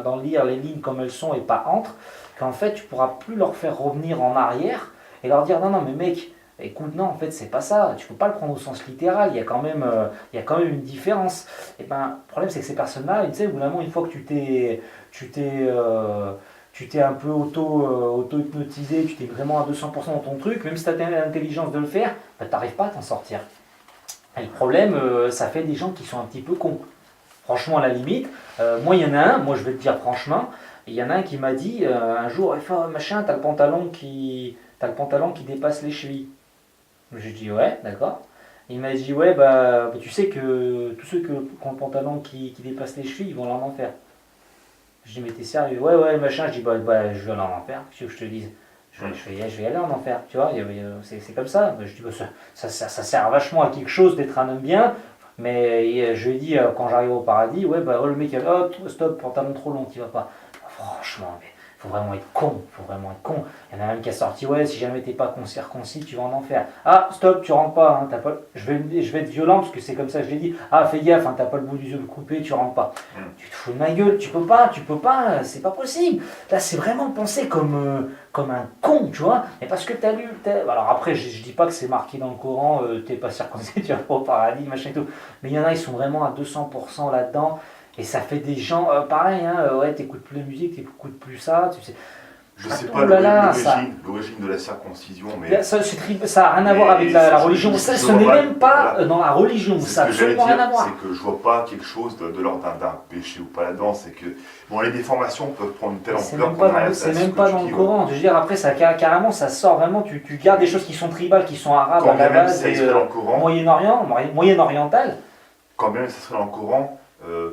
dans lire les lignes comme elles sont et pas entre, qu'en fait tu pourras plus leur faire revenir en arrière et leur dire non mais mec, écoute, non, en fait, c'est pas ça. Tu peux pas le prendre au sens littéral. Il y a quand même une différence. Et le problème, c'est que ces personnes-là, tu sais, au bout d'un moment, une fois que tu t'es un peu auto-hypnotisé, tu t'es vraiment à 200% dans ton truc, même si tu as l'intelligence de le faire, tu n'arrives pas à t'en sortir. Et le problème, ça fait des gens qui sont un petit peu cons. Franchement, à la limite, moi, il y en a un, moi, je vais te dire franchement, il y en a un qui m'a dit un jour, machin, t'as le pantalon qui dépasse les chevilles. J'ai dit ouais, d'accord. Il m'a dit ouais, tu sais que tous ceux qui ont le pantalon qui dépasse les chevilles, ils vont aller en enfer. Je dis mais t'es sérieux? Ouais, machin. Je dis je vais aller en enfer, qu'est-ce que je te dise? je vais y aller en enfer, tu vois, c'est comme ça. Je dis, bah, ça sert vachement à quelque chose d'être un homme bien, mais je lui ai dit, quand j'arrive au paradis, ouais, bah, le mec, oh, stop, pantalon trop long, tu vas pas. Bah, franchement, mais faut vraiment être con, faut vraiment être con. Il y en a même qui a sorti, ouais, si jamais t'es pas circoncis, tu vas en enfer. Ah, stop, tu rentres pas, hein, t'as pas... je vais être violent parce que c'est comme ça que je l'ai dit. Ah, fais gaffe, hein, t'as pas le bout du yeux coupé, tu rentres pas. Tu te fous de ma gueule, tu peux pas, c'est pas possible. Là, c'est vraiment pensé comme un con, tu vois. Mais parce que t'as lu. Alors après, je dis pas que c'est marqué dans le Coran, t'es pas circoncis, tu vas pas au paradis, machin et tout. Mais il y en a, ils sont vraiment à 200% là-dedans. Et ça fait des gens, pareil, hein, ouais, t'écoutes plus la musique, t'écoutes plus ça, tu sais. Je sais Oh pas là là, l'origine de la circoncision, mais ça n'a rien à voir avec la religion. Ce n'est même pas voilà. dans la religion, ça n'a absolument rien à voir. C'est que je vois pas quelque chose de l'ordre d'un péché ou pas là-dedans. C'est que bon, les déformations peuvent prendre une telle ampleur. C'est même pas dans le Coran. Je veux dire, après, ça carrément, ça sort vraiment. Tu gardes des choses qui sont tribales, qui sont arabes à la base, moyen-orientales. Quand bien même ça serait dans le Coran,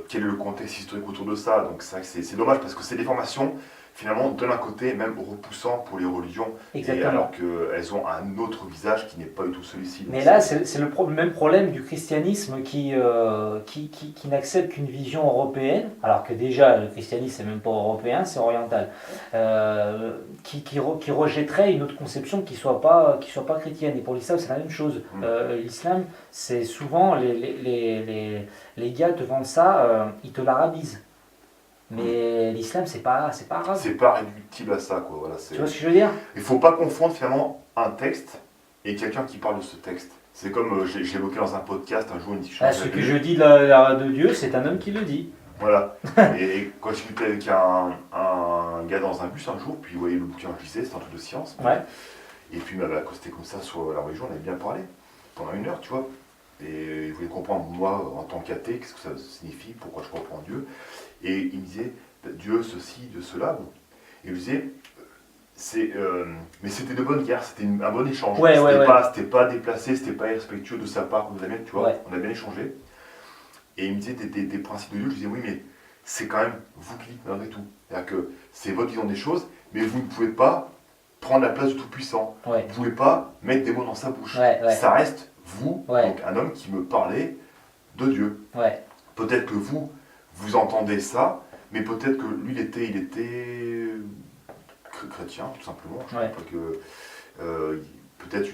quel est le contexte historique autour de ça? Donc c'est vrai que c'est dommage parce que ces déformations, finalement, donnent un côté même repoussant pour les religions. Exactement. Et alors qu'elles ont un autre visage qui n'est pas du tout celui-ci. Mais là, c'est le même problème du christianisme qui n'accepte qu'une vision européenne, alors que déjà, le christianisme, c'est même pas européen, c'est oriental, qui rejetterait une autre conception qui soit pas chrétienne. Et pour l'islam, c'est la même chose. L'islam, c'est souvent, les gars te vendent ça, ils te l'arabisent. Mais l'islam, c'est pas arabe. C'est pas réductible à ça, quoi. Voilà, tu vois ce que je veux dire? Il faut pas confondre finalement un texte et quelqu'un qui parle de ce texte. C'est comme j'ai évoqué dans un podcast un jour une discussion. Ce que je dis de Dieu, c'est un homme qui le dit. Voilà. et quand je discutais avec un gars dans un bus un jour, puis vous voyez le bouquin que je lisais, c'était un truc de science. Ouais. Et puis il m'avait accosté comme ça sur la religion, on avait bien parlé pendant 1 heure, tu vois. Et il voulait comprendre, moi, en tant qu'athée, qu'est-ce que ça signifie, pourquoi je comprends Dieu. Et il me disait, Dieu ceci, Dieu cela. Bon. Et il me disait, mais c'était de bonne guerre, c'était un bon échange. C'était pas déplacé, c'était pas irrespectueux de sa part ou de la mienne, tu vois. On a bien échangé. Et il me disait, des principes de Dieu. Je disais, oui, mais c'est quand même vous qui dites malgré tout. C'est-à-dire que c'est votre vision des choses, mais vous ne pouvez pas prendre la place du Tout-Puissant. Vous ne pouvez pas mettre des mots dans sa bouche. Ça reste vous, donc un homme qui me parlait de Dieu. Peut-être que vous entendez ça, mais peut-être que lui, il était chrétien, tout simplement. Je ne sais pas que peut-être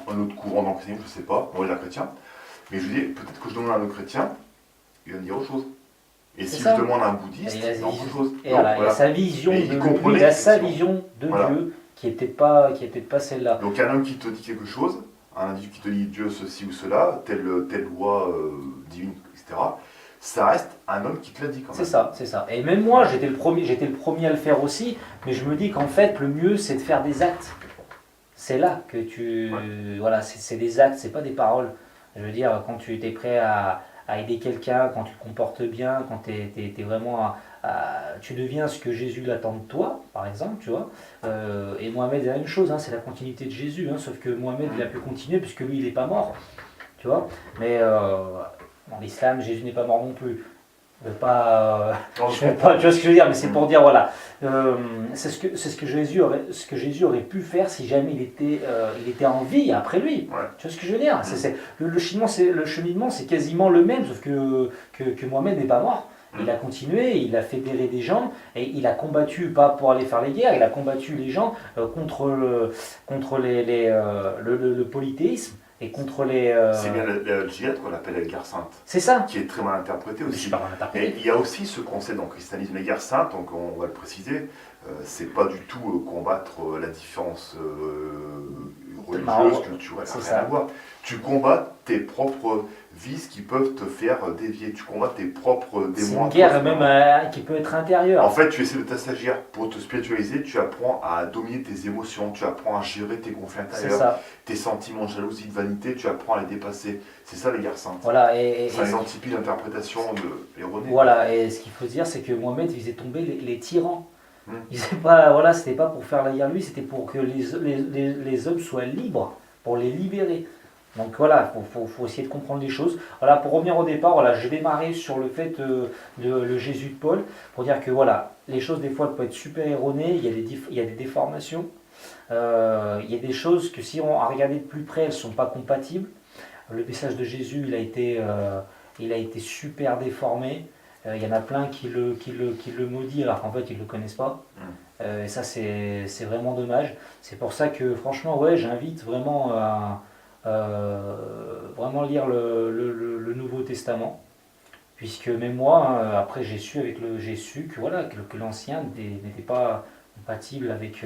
un autre courant dans le christianisme, je ne sais pas. Moi, il est chrétien. Mais je lui dis, peut-être que je demande à un autre chrétien, il va me dire autre chose. Et si je demande à un bouddhiste, il va autre chose. Et voilà, il a sa vision de lui, il a sa vision de Dieu, qui n'est peut-être pas celle-là. Donc un homme qui te dit quelque chose, un individu qui te dit Dieu ceci ou cela, telle loi divine, etc., ça reste un homme qui te l'a dit quand même. C'est ça. Et même moi, j'étais le premier à le faire aussi, mais je me dis qu'en fait, le mieux, c'est de faire des actes. C'est là que tu... Voilà, c'est des actes, c'est pas des paroles. Je veux dire, quand tu es prêt à aider quelqu'un, quand tu te comportes bien, quand tu es vraiment... tu deviens ce que Jésus l'attend de toi, par exemple, tu vois. Et Mohamed, c'est la même chose, hein, c'est la continuité de Jésus, hein, sauf que Mohamed, il a pu continuer, puisque lui, il n'est pas mort, tu vois. Mais dans l'islam, Jésus n'est pas mort non plus. Tu vois ce que je veux dire, mais c'est pour dire, voilà, c'est ce que Jésus aurait pu faire si jamais il était en vie après lui. Tu vois ce que je veux dire? Le cheminement, c'est quasiment le même, sauf que Mohamed n'est pas mort. Il a continué, il a fédéré des gens, et il a combattu, pas pour aller faire les guerres, il a combattu les gens contre le polythéisme. Et contre les... C'est bien la djihad qu'on appelle la guerre sainte. C'est ça. Qui est très mal interprétée aussi. Mal interprété. Et il y a aussi ce concept dans le christianisme, la guerre sainte, donc on va le préciser, c'est pas du tout combattre la différence religieuse, culturelle, rien à voir. Tu combats tes propres vices qui peuvent te faire dévier, tu combats tes propres démons. C'est une guerre même qui peut être intérieure. En fait, tu essaies de t'assagir pour te spiritualiser, tu apprends à dominer tes émotions, tu apprends à gérer tes conflits intérieurs, tes sentiments de jalousie, de vanité, tu apprends à les dépasser. C'est ça les guerres saintes. Voilà, ça les antipie d'interprétation erronée. Voilà, et ce qu'il faut dire, c'est que Mohamed faisait tomber les tyrans. C'était pas pour faire la guerre lui, c'était pour que les hommes soient libres, pour les libérer. Donc voilà, faut essayer de comprendre les choses. Voilà, pour revenir au départ, voilà, je démarrais sur le fait de le Jésus de Paul, pour dire que voilà, les choses des fois peuvent être super erronées, il y a des déformations, il y a des choses que si on a regardé de plus près, elles ne sont pas compatibles. Le message de Jésus, il a été super déformé. Il y en a plein qui le maudit alors qu'en fait ils ne le connaissent pas. Et ça c'est vraiment dommage. C'est pour ça que franchement ouais, j'invite vraiment à vraiment lire le Nouveau Testament. Puisque même moi, hein, après j'ai su que voilà que l'Ancien n'était pas compatible avec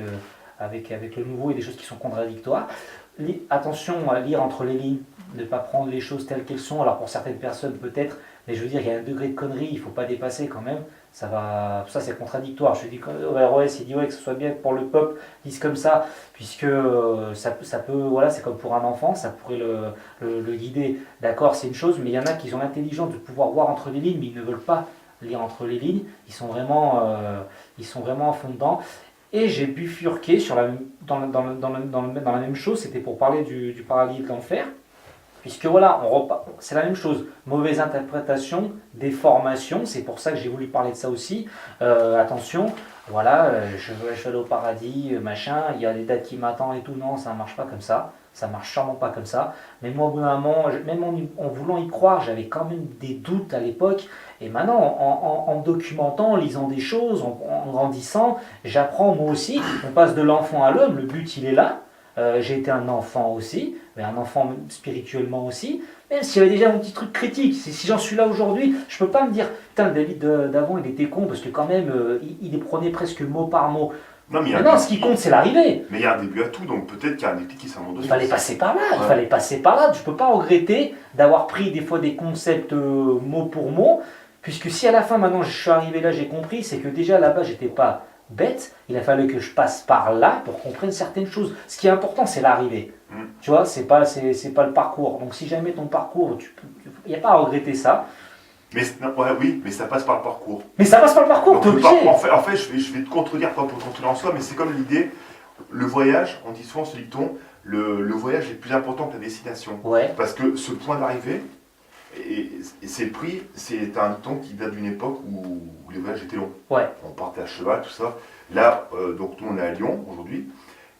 le Nouveau et des choses qui sont contradictoires. Attention à lire entre les lignes, ne pas prendre les choses telles qu'elles sont. Alors pour certaines personnes peut-être, mais je veux dire, il y a un degré de connerie, il ne faut pas dépasser quand même. Ça c'est contradictoire. Je dis OROS, il dit ouais, que ce soit bien pour le peuple, disent comme ça, puisque ça peut, voilà, c'est comme pour un enfant, ça pourrait le guider. D'accord, c'est une chose, mais il y en a qui ont l'intelligence de pouvoir voir entre les lignes, mais ils ne veulent pas lire entre les lignes. Ils sont vraiment à fond dedans. Et j'ai bifurqué dans la même chose, c'était pour parler du paradis et de l'enfer, puisque voilà, c'est la même chose, mauvaise interprétation, déformation, c'est pour ça que j'ai voulu parler de ça aussi. Attention, voilà, je veux aller au paradis, machin, il y a des dates qui m'attendent et tout, non, ça ne marche pas comme ça marche sûrement pas comme ça. Mais moi, au bout d'un moment, même en voulant y croire, j'avais quand même des doutes à l'époque. Et maintenant, en me documentant, en lisant des choses, en grandissant, j'apprends moi aussi. On passe de l'enfant à l'homme, le but il est là. J'ai été un enfant aussi, mais un enfant spirituellement aussi. Même s'il y avait déjà un petit truc critique, si j'en suis là aujourd'hui, je peux pas me dire, putain, David d'avant il était con, parce que quand même, il les prenait presque mot par mot. Non, mais Maintenant, ce qui compte, c'est l'arrivée. Mais il y a un début à tout, donc peut-être qu'il y a un déclic qui s'en Il fallait passer par là, il fallait passer par là. Je ne peux pas regretter d'avoir pris des fois des concepts mot pour mot, puisque si à la fin, maintenant, je suis arrivé là, j'ai compris, c'est que déjà là-bas, j'étais pas bête, il a fallu que je passe par là pour comprendre certaines choses. Ce qui est important, c'est l'arrivée. Tu vois, c'est pas le parcours. Donc si jamais ton parcours, il n'y a pas à regretter ça. Mais, oui, mais ça passe par le parcours. Mais ça passe par le parcours, t'es obligé. En fait je vais te contredire, pas pour te contredire en soi, mais c'est comme l'idée, le voyage, on dit souvent ce dicton, le voyage est plus important que la destination. Ouais. Parce que ce point d'arrivée, c'est un dicton qui date d'une époque où les voyages étaient longs. Ouais. On partait à cheval, tout ça. Là, donc nous on est à Lyon aujourd'hui.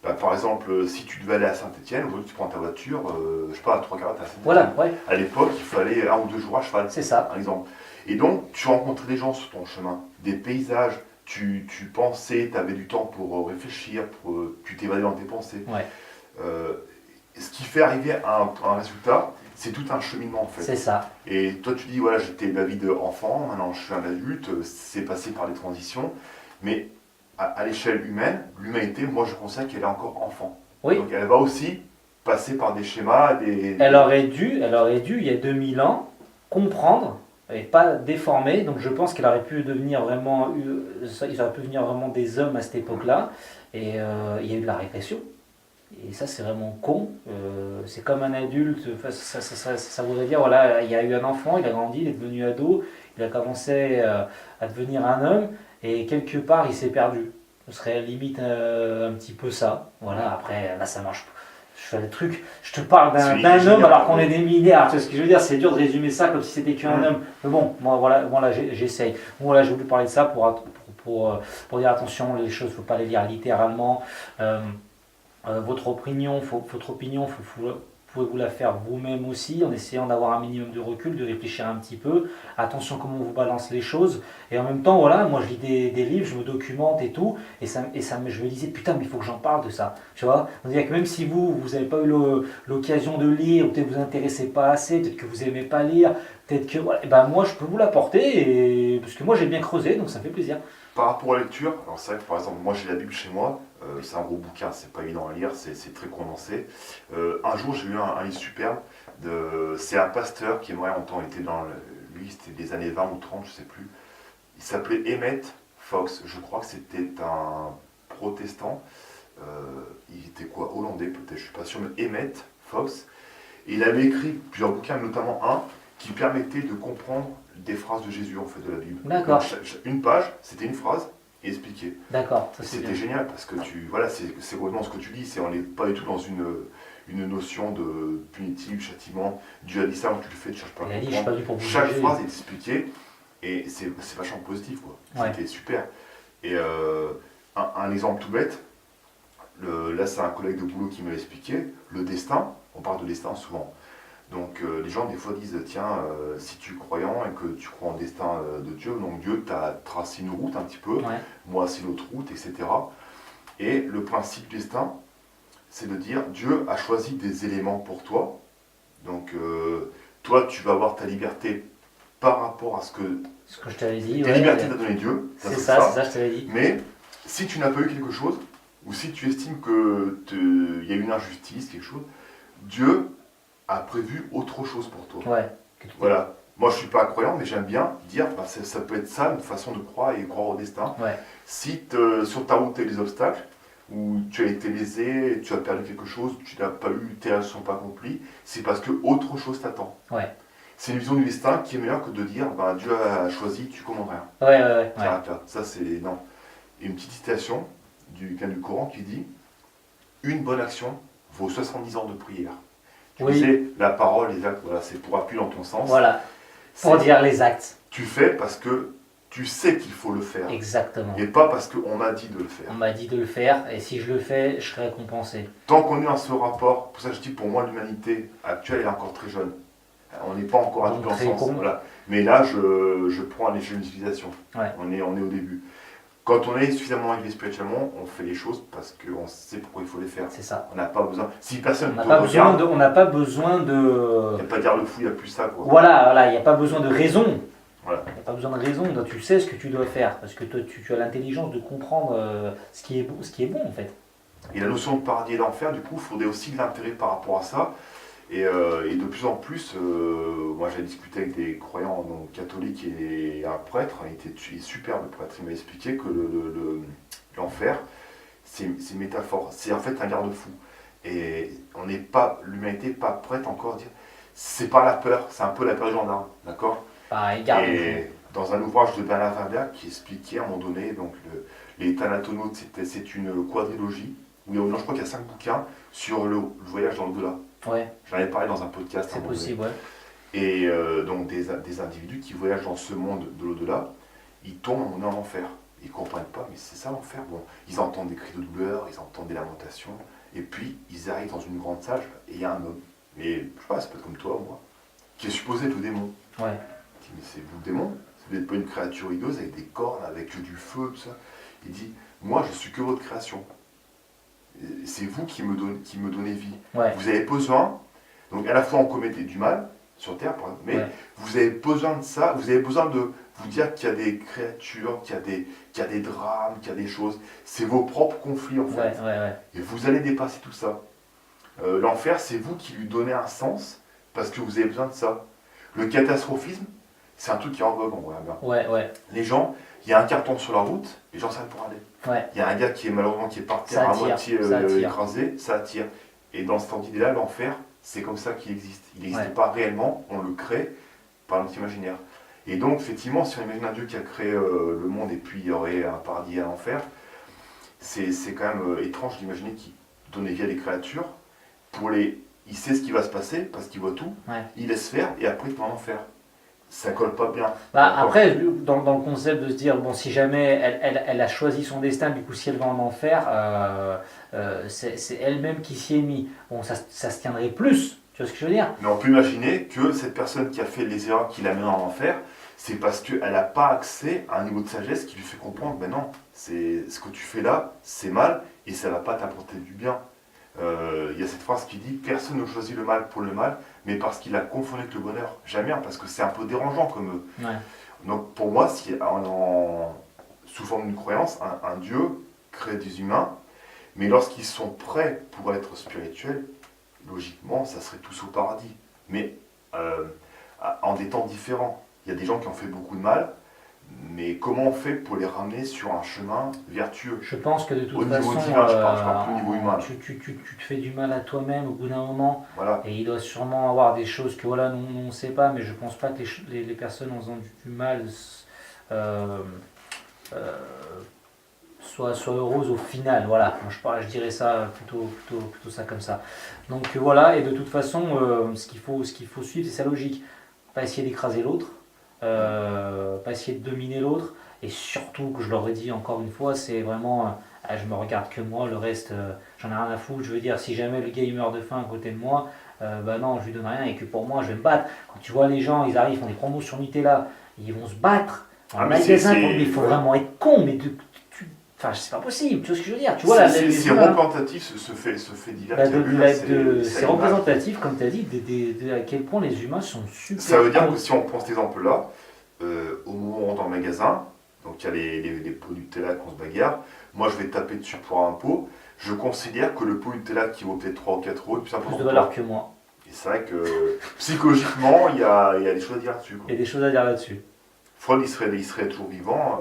Bah, par exemple, si tu devais aller à Saint-Etienne, aujourd'hui tu prends ta voiture, je sais pas, à 3 quarts à Saint-Etienne. Voilà, ouais. À l'époque, il fallait 1 ou 2 jours à cheval. C'est ça. Par exemple. Et donc, tu rencontrais des gens sur ton chemin, des paysages, tu pensais, tu avais du temps pour réfléchir, tu t'évadais dans tes pensées. Ouais. Ce qui fait arriver à un résultat, c'est tout un cheminement en fait. C'est ça. Et toi, tu dis, voilà, j'étais David enfant, maintenant je suis un adulte, c'est passé par des transitions, mais à l'échelle humaine, l'humanité, moi je considère qu'elle est encore enfant. Oui. Donc elle va aussi passer par des schémas, Elle aurait dû, il y a 2000 ans, comprendre et pas déformer. Donc je pense qu'elle aurait pu devenir vraiment, ils auraient pu devenir vraiment des hommes à cette époque-là. Et il y a eu de la répression. Et ça c'est vraiment con. C'est comme un adulte. Ça voudrait dire, voilà, il y a eu un enfant, il a grandi, il est devenu ado, il a commencé à devenir un homme. Et quelque part, il s'est perdu. Ce serait limite un petit peu ça. Voilà, après, là, ça marche. Je fais des trucs. Je te parle d'un homme alors qu'on est des milliards. Tu sais ce que je veux dire? C'est dur de résumer ça comme si c'était qu'un homme. Mais bon, moi, voilà j'essaye. Bon, là, j'ai voulu parler de ça pour dire attention, les choses, il ne faut pas les lire littéralement. Votre opinion, pouvez vous la faire vous-même aussi, en essayant d'avoir un minimum de recul, de réfléchir un petit peu. Attention comment on vous balance les choses. Et en même temps, voilà, moi je lis des livres, je me documente et tout, et je me disais, putain, mais il faut que j'en parle de ça. Tu vois, c'est-à-dire que même si vous n'avez pas eu l'occasion de lire, ou peut-être vous intéressez pas assez, peut-être que vous n'aimez pas lire, peut-être que, voilà, ben moi je peux vous l'apporter, parce que moi j'ai bien creusé, donc ça me fait plaisir. Par rapport à la lecture, alors c'est vrai que par exemple, moi j'ai la Bible chez moi, c'est un gros bouquin, c'est pas évident à lire, c'est très condensé. Un jour j'ai lu un livre superbe, c'est un pasteur qui est mort il y a longtemps, lui c'était des années 20 ou 30, je sais plus. Il s'appelait Emmett Fox, je crois que c'était un protestant, il était quoi, hollandais peut-être, je suis pas sûr, mais Emmett Fox. Et il avait écrit plusieurs bouquins, notamment un qui permettait de comprendre des phrases de Jésus en fait de la Bible. D'accord. Une page, c'était une phrase et expliquée. D'accord. C'était génial parce que voilà, c'est complètement ce que tu dis, on n'est pas du tout dans une une notion de punitif, châtiment, Dieu a dit ça, donc tu le fais, tu cherches pas Il à a dit, je suis pas comprendre. venu pour vous Chaque juger. phrase est expliquée et c'est vachement positif, quoi. Ouais. C'était super. Et un exemple tout bête, là c'est un collègue de boulot qui m'a expliqué, le destin, on parle de destin souvent. Donc les gens des fois disent, tiens, si tu es croyant et que tu crois en le destin de Dieu, donc Dieu t'a tracé une route un petit peu, Ouais. moi c'est l'autre route, etc. Et le principe du destin, c'est de dire, Dieu a choisi des éléments pour toi. Donc toi tu vas avoir ta liberté par rapport à ce que je t'avais dit. tes libertés t'a donné Dieu. C'est ça, je t'avais dit. Mais si tu n'as pas eu quelque chose, ou si tu estimes qu'il y a une injustice, quelque chose, Dieu a prévu autre chose pour toi. Ouais. Voilà. Moi, je ne suis pas croyant, mais j'aime bien dire, bah, ça peut être ça, une façon de croire et croire au destin. Ouais. Si sur ta route, tu as eu des obstacles, ou tu as été lésé, tu as perdu quelque chose, tu n'as pas eu, tes rêves ne sont pas accomplis, c'est parce que autre chose t'attend. Ouais. C'est une vision du destin qui est meilleure que de dire, bah, Dieu a choisi, tu commandes rien. Ouais. Ça, c'est. Non. Et une petite citation du Coran qui dit, une bonne action vaut 70 ans de prière. Tu disais, la parole, les actes, voilà, c'est pour appuyer dans ton sens. Voilà, pour dire les actes. Tu fais parce que tu sais qu'il faut le faire. Exactement. Et pas parce qu'on m'a dit de le faire. On m'a dit de le faire, et si je le fais, je serai récompensé. Tant qu'on est dans ce rapport, pour ça je dis, pour moi, l'humanité actuelle est encore très jeune. On n'est pas encore adulte dans le sens. Voilà. Mais là, je prends à l'échelle d'une civilisation. Ouais. On est au début. Quand on est suffisamment élevé spirituellement, on fait les choses parce qu'on sait pourquoi il faut les faire. C'est ça. On n'a pas besoin. Si personne on n'a pas besoin de. il n'y a pas de garde-fou, il n'y a plus ça. Quoi. Voilà, il n'y a pas besoin de raison. Voilà. Il n'y a pas besoin de raison. Donc, tu sais ce que tu dois faire parce que toi, tu as l'intelligence de comprendre ce qui est bon en fait. Et la notion de paradis et d'enfer, du coup, il faudrait aussi de l'intérêt par rapport à ça. Et de plus en plus, moi j'ai discuté avec des croyants donc, catholiques et un prêtre, il est super le prêtre, il m'a expliqué que l'enfer, c'est une métaphore, c'est en fait un garde-fou. Et l'humanité n'est pas prête encore à dire, c'est pas la peur, c'est un peu la peur du gendarme, d'accord? Pareil, garde-fou. Et dans un ouvrage de Bernard Werber qui expliquait à un moment donné, donc les Thanatonautes, c'est une quadrilogie, non, je crois qu'il y a 5 bouquins sur le voyage dans l'au-delà. Ouais. J'en avais parlé dans un podcast. C'est possible, ouais. Et donc des individus qui voyagent dans ce monde de l'au-delà, ils tombent en enfer. Ils ne comprennent pas, mais c'est ça l'enfer. Bon, ils entendent des cris de douleur, ils entendent des lamentations, et puis ils arrivent dans une grande salle et il y a un homme. Et je sais pas, c'est peut-être comme toi, moi, qui est supposé être le démon. Ouais. Il dit, mais c'est vous le démon? Vous n'êtes pas une créature hideuse avec des cornes, avec du feu, tout ça. Il dit, moi je suis que votre création. C'est vous qui me donnez vie. Ouais. Vous avez besoin, donc à la fois on commet du mal sur Terre, mais vous avez besoin de ça, vous avez besoin de vous dire qu'il y a des créatures, qu'il y a des drames, qu'il y a des choses. C'est vos propres conflits en fait. Et vous allez dépasser tout ça. L'enfer, c'est vous qui lui donnez un sens parce que vous avez besoin de ça. Le catastrophisme, c'est un truc qui est en vogue, on voit bien. Les gens, il y a un carton sur la route, les gens savent pour aller. Il y a un gars qui est malheureusement qui est par terre à moitié écrasé, ça attire. Et dans cette idée-là, l'enfer, c'est comme ça qu'il existe. Il n'existe pas réellement, on le crée par notre imaginaire. Et donc, effectivement, si on imagine un Dieu qui a créé le monde et puis il y aurait un paradis et un enfer, c'est quand même étrange d'imaginer qu'il donnait vie à des créatures. Il sait ce qui va se passer parce qu'il voit tout, il laisse faire et après il peut en enfer. Ça colle pas bien. Après, dans le concept de se dire, bon, si jamais elle a choisi son destin, du coup, si elle va en enfer, c'est elle-même qui s'y est mis. Bon, ça se tiendrait plus, tu vois ce que je veux dire? Mais on peut imaginer que cette personne qui a fait les erreurs qui l'amène en enfer, c'est parce qu'elle n'a pas accès à un niveau de sagesse qui lui fait comprendre, ben non, ce que tu fais là, c'est mal et ça ne va pas t'apporter du bien. Il y a cette phrase qui dit « Personne ne choisit le mal pour le mal, mais parce qu'il a confondu avec le bonheur. » Jamais, parce que c'est un peu dérangeant comme... Donc pour moi, sous forme d'une croyance, un Dieu crée des humains, mais lorsqu'ils sont prêts pour être spirituels, logiquement, ça serait tous au paradis. Mais en des temps différents. Il y a des gens qui ont fait beaucoup de mal, mais comment on fait pour les ramener sur un chemin vertueux? Je pense que de toute façon, au niveau divin, je parle plus au niveau humain. Tu te fais du mal à toi-même au bout d'un moment, et il doit sûrement avoir des choses que nous on ne sait pas, mais je ne pense pas que les personnes en faisant du mal soit heureuse au final. Voilà, moi je dirais ça plutôt ça comme ça. Donc voilà, et de toute façon, ce qu'il faut suivre, c'est sa logique. Pas essayer d'écraser l'autre, pas essayer de dominer l'autre, et surtout, que je leur ai dit encore une fois, c'est vraiment, je me regarde que moi, le reste, j'en ai rien à foutre. Je veux dire, si jamais le gars il meurt de faim à côté de moi, bah non, je lui donne rien, et que pour moi, je vais me battre. Quand tu vois les gens, ils arrivent, font des promos sur Nutella, ils vont se battre. En magasin, il faut vraiment être con, mais enfin, c'est pas possible, tu vois ce que je veux dire. Tu vois, c'est représentatif, ce fait divers. C'est représentatif, comme tu as dit, de à quel point les humains sont super. Ça veut dire que si on prend cet exemple-là, au moment où on rentre dans le magasin, donc il y a les pots Nutella qu'on se bagarre, moi je vais taper dessus pour un pot, je considère que le pot Nutella qui vaut peut-être 3 ou 4 euros est plus important. Plus de valeur que moi. Et c'est vrai que psychologiquement, il y a des choses à dire là-dessus. Il y a des choses à dire là-dessus. Freud, il serait toujours vivant.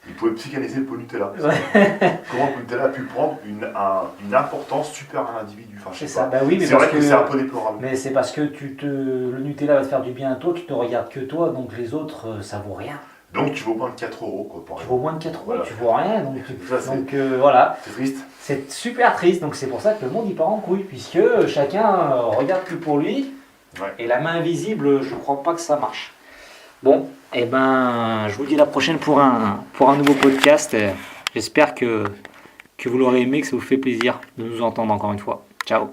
Il pouvait psychanalyser le pot Nutella. Ouais. Comment le Nutella a pu prendre une importance supérieure à l'individu. Enfin, c'est ça, bah oui, mais c'est vrai que c'est un peu déplorable. Mais c'est parce que le Nutella va te faire du bien à toi, tu te regardes que toi, donc les autres, ça vaut rien. Donc tu vaux moins de 4 euros. Quoi, tu vaux moins de 4 euros, voilà. Tu vaux rien. Donc ça, voilà. C'est triste. C'est super triste, donc c'est pour ça que le monde y part en couille, puisque chacun regarde que pour lui, et la main invisible, je crois pas que ça marche. Bon, et ben, je vous dis à la prochaine pour un nouveau podcast. J'espère que vous l'aurez aimé, que ça vous fait plaisir de nous entendre encore une fois. Ciao.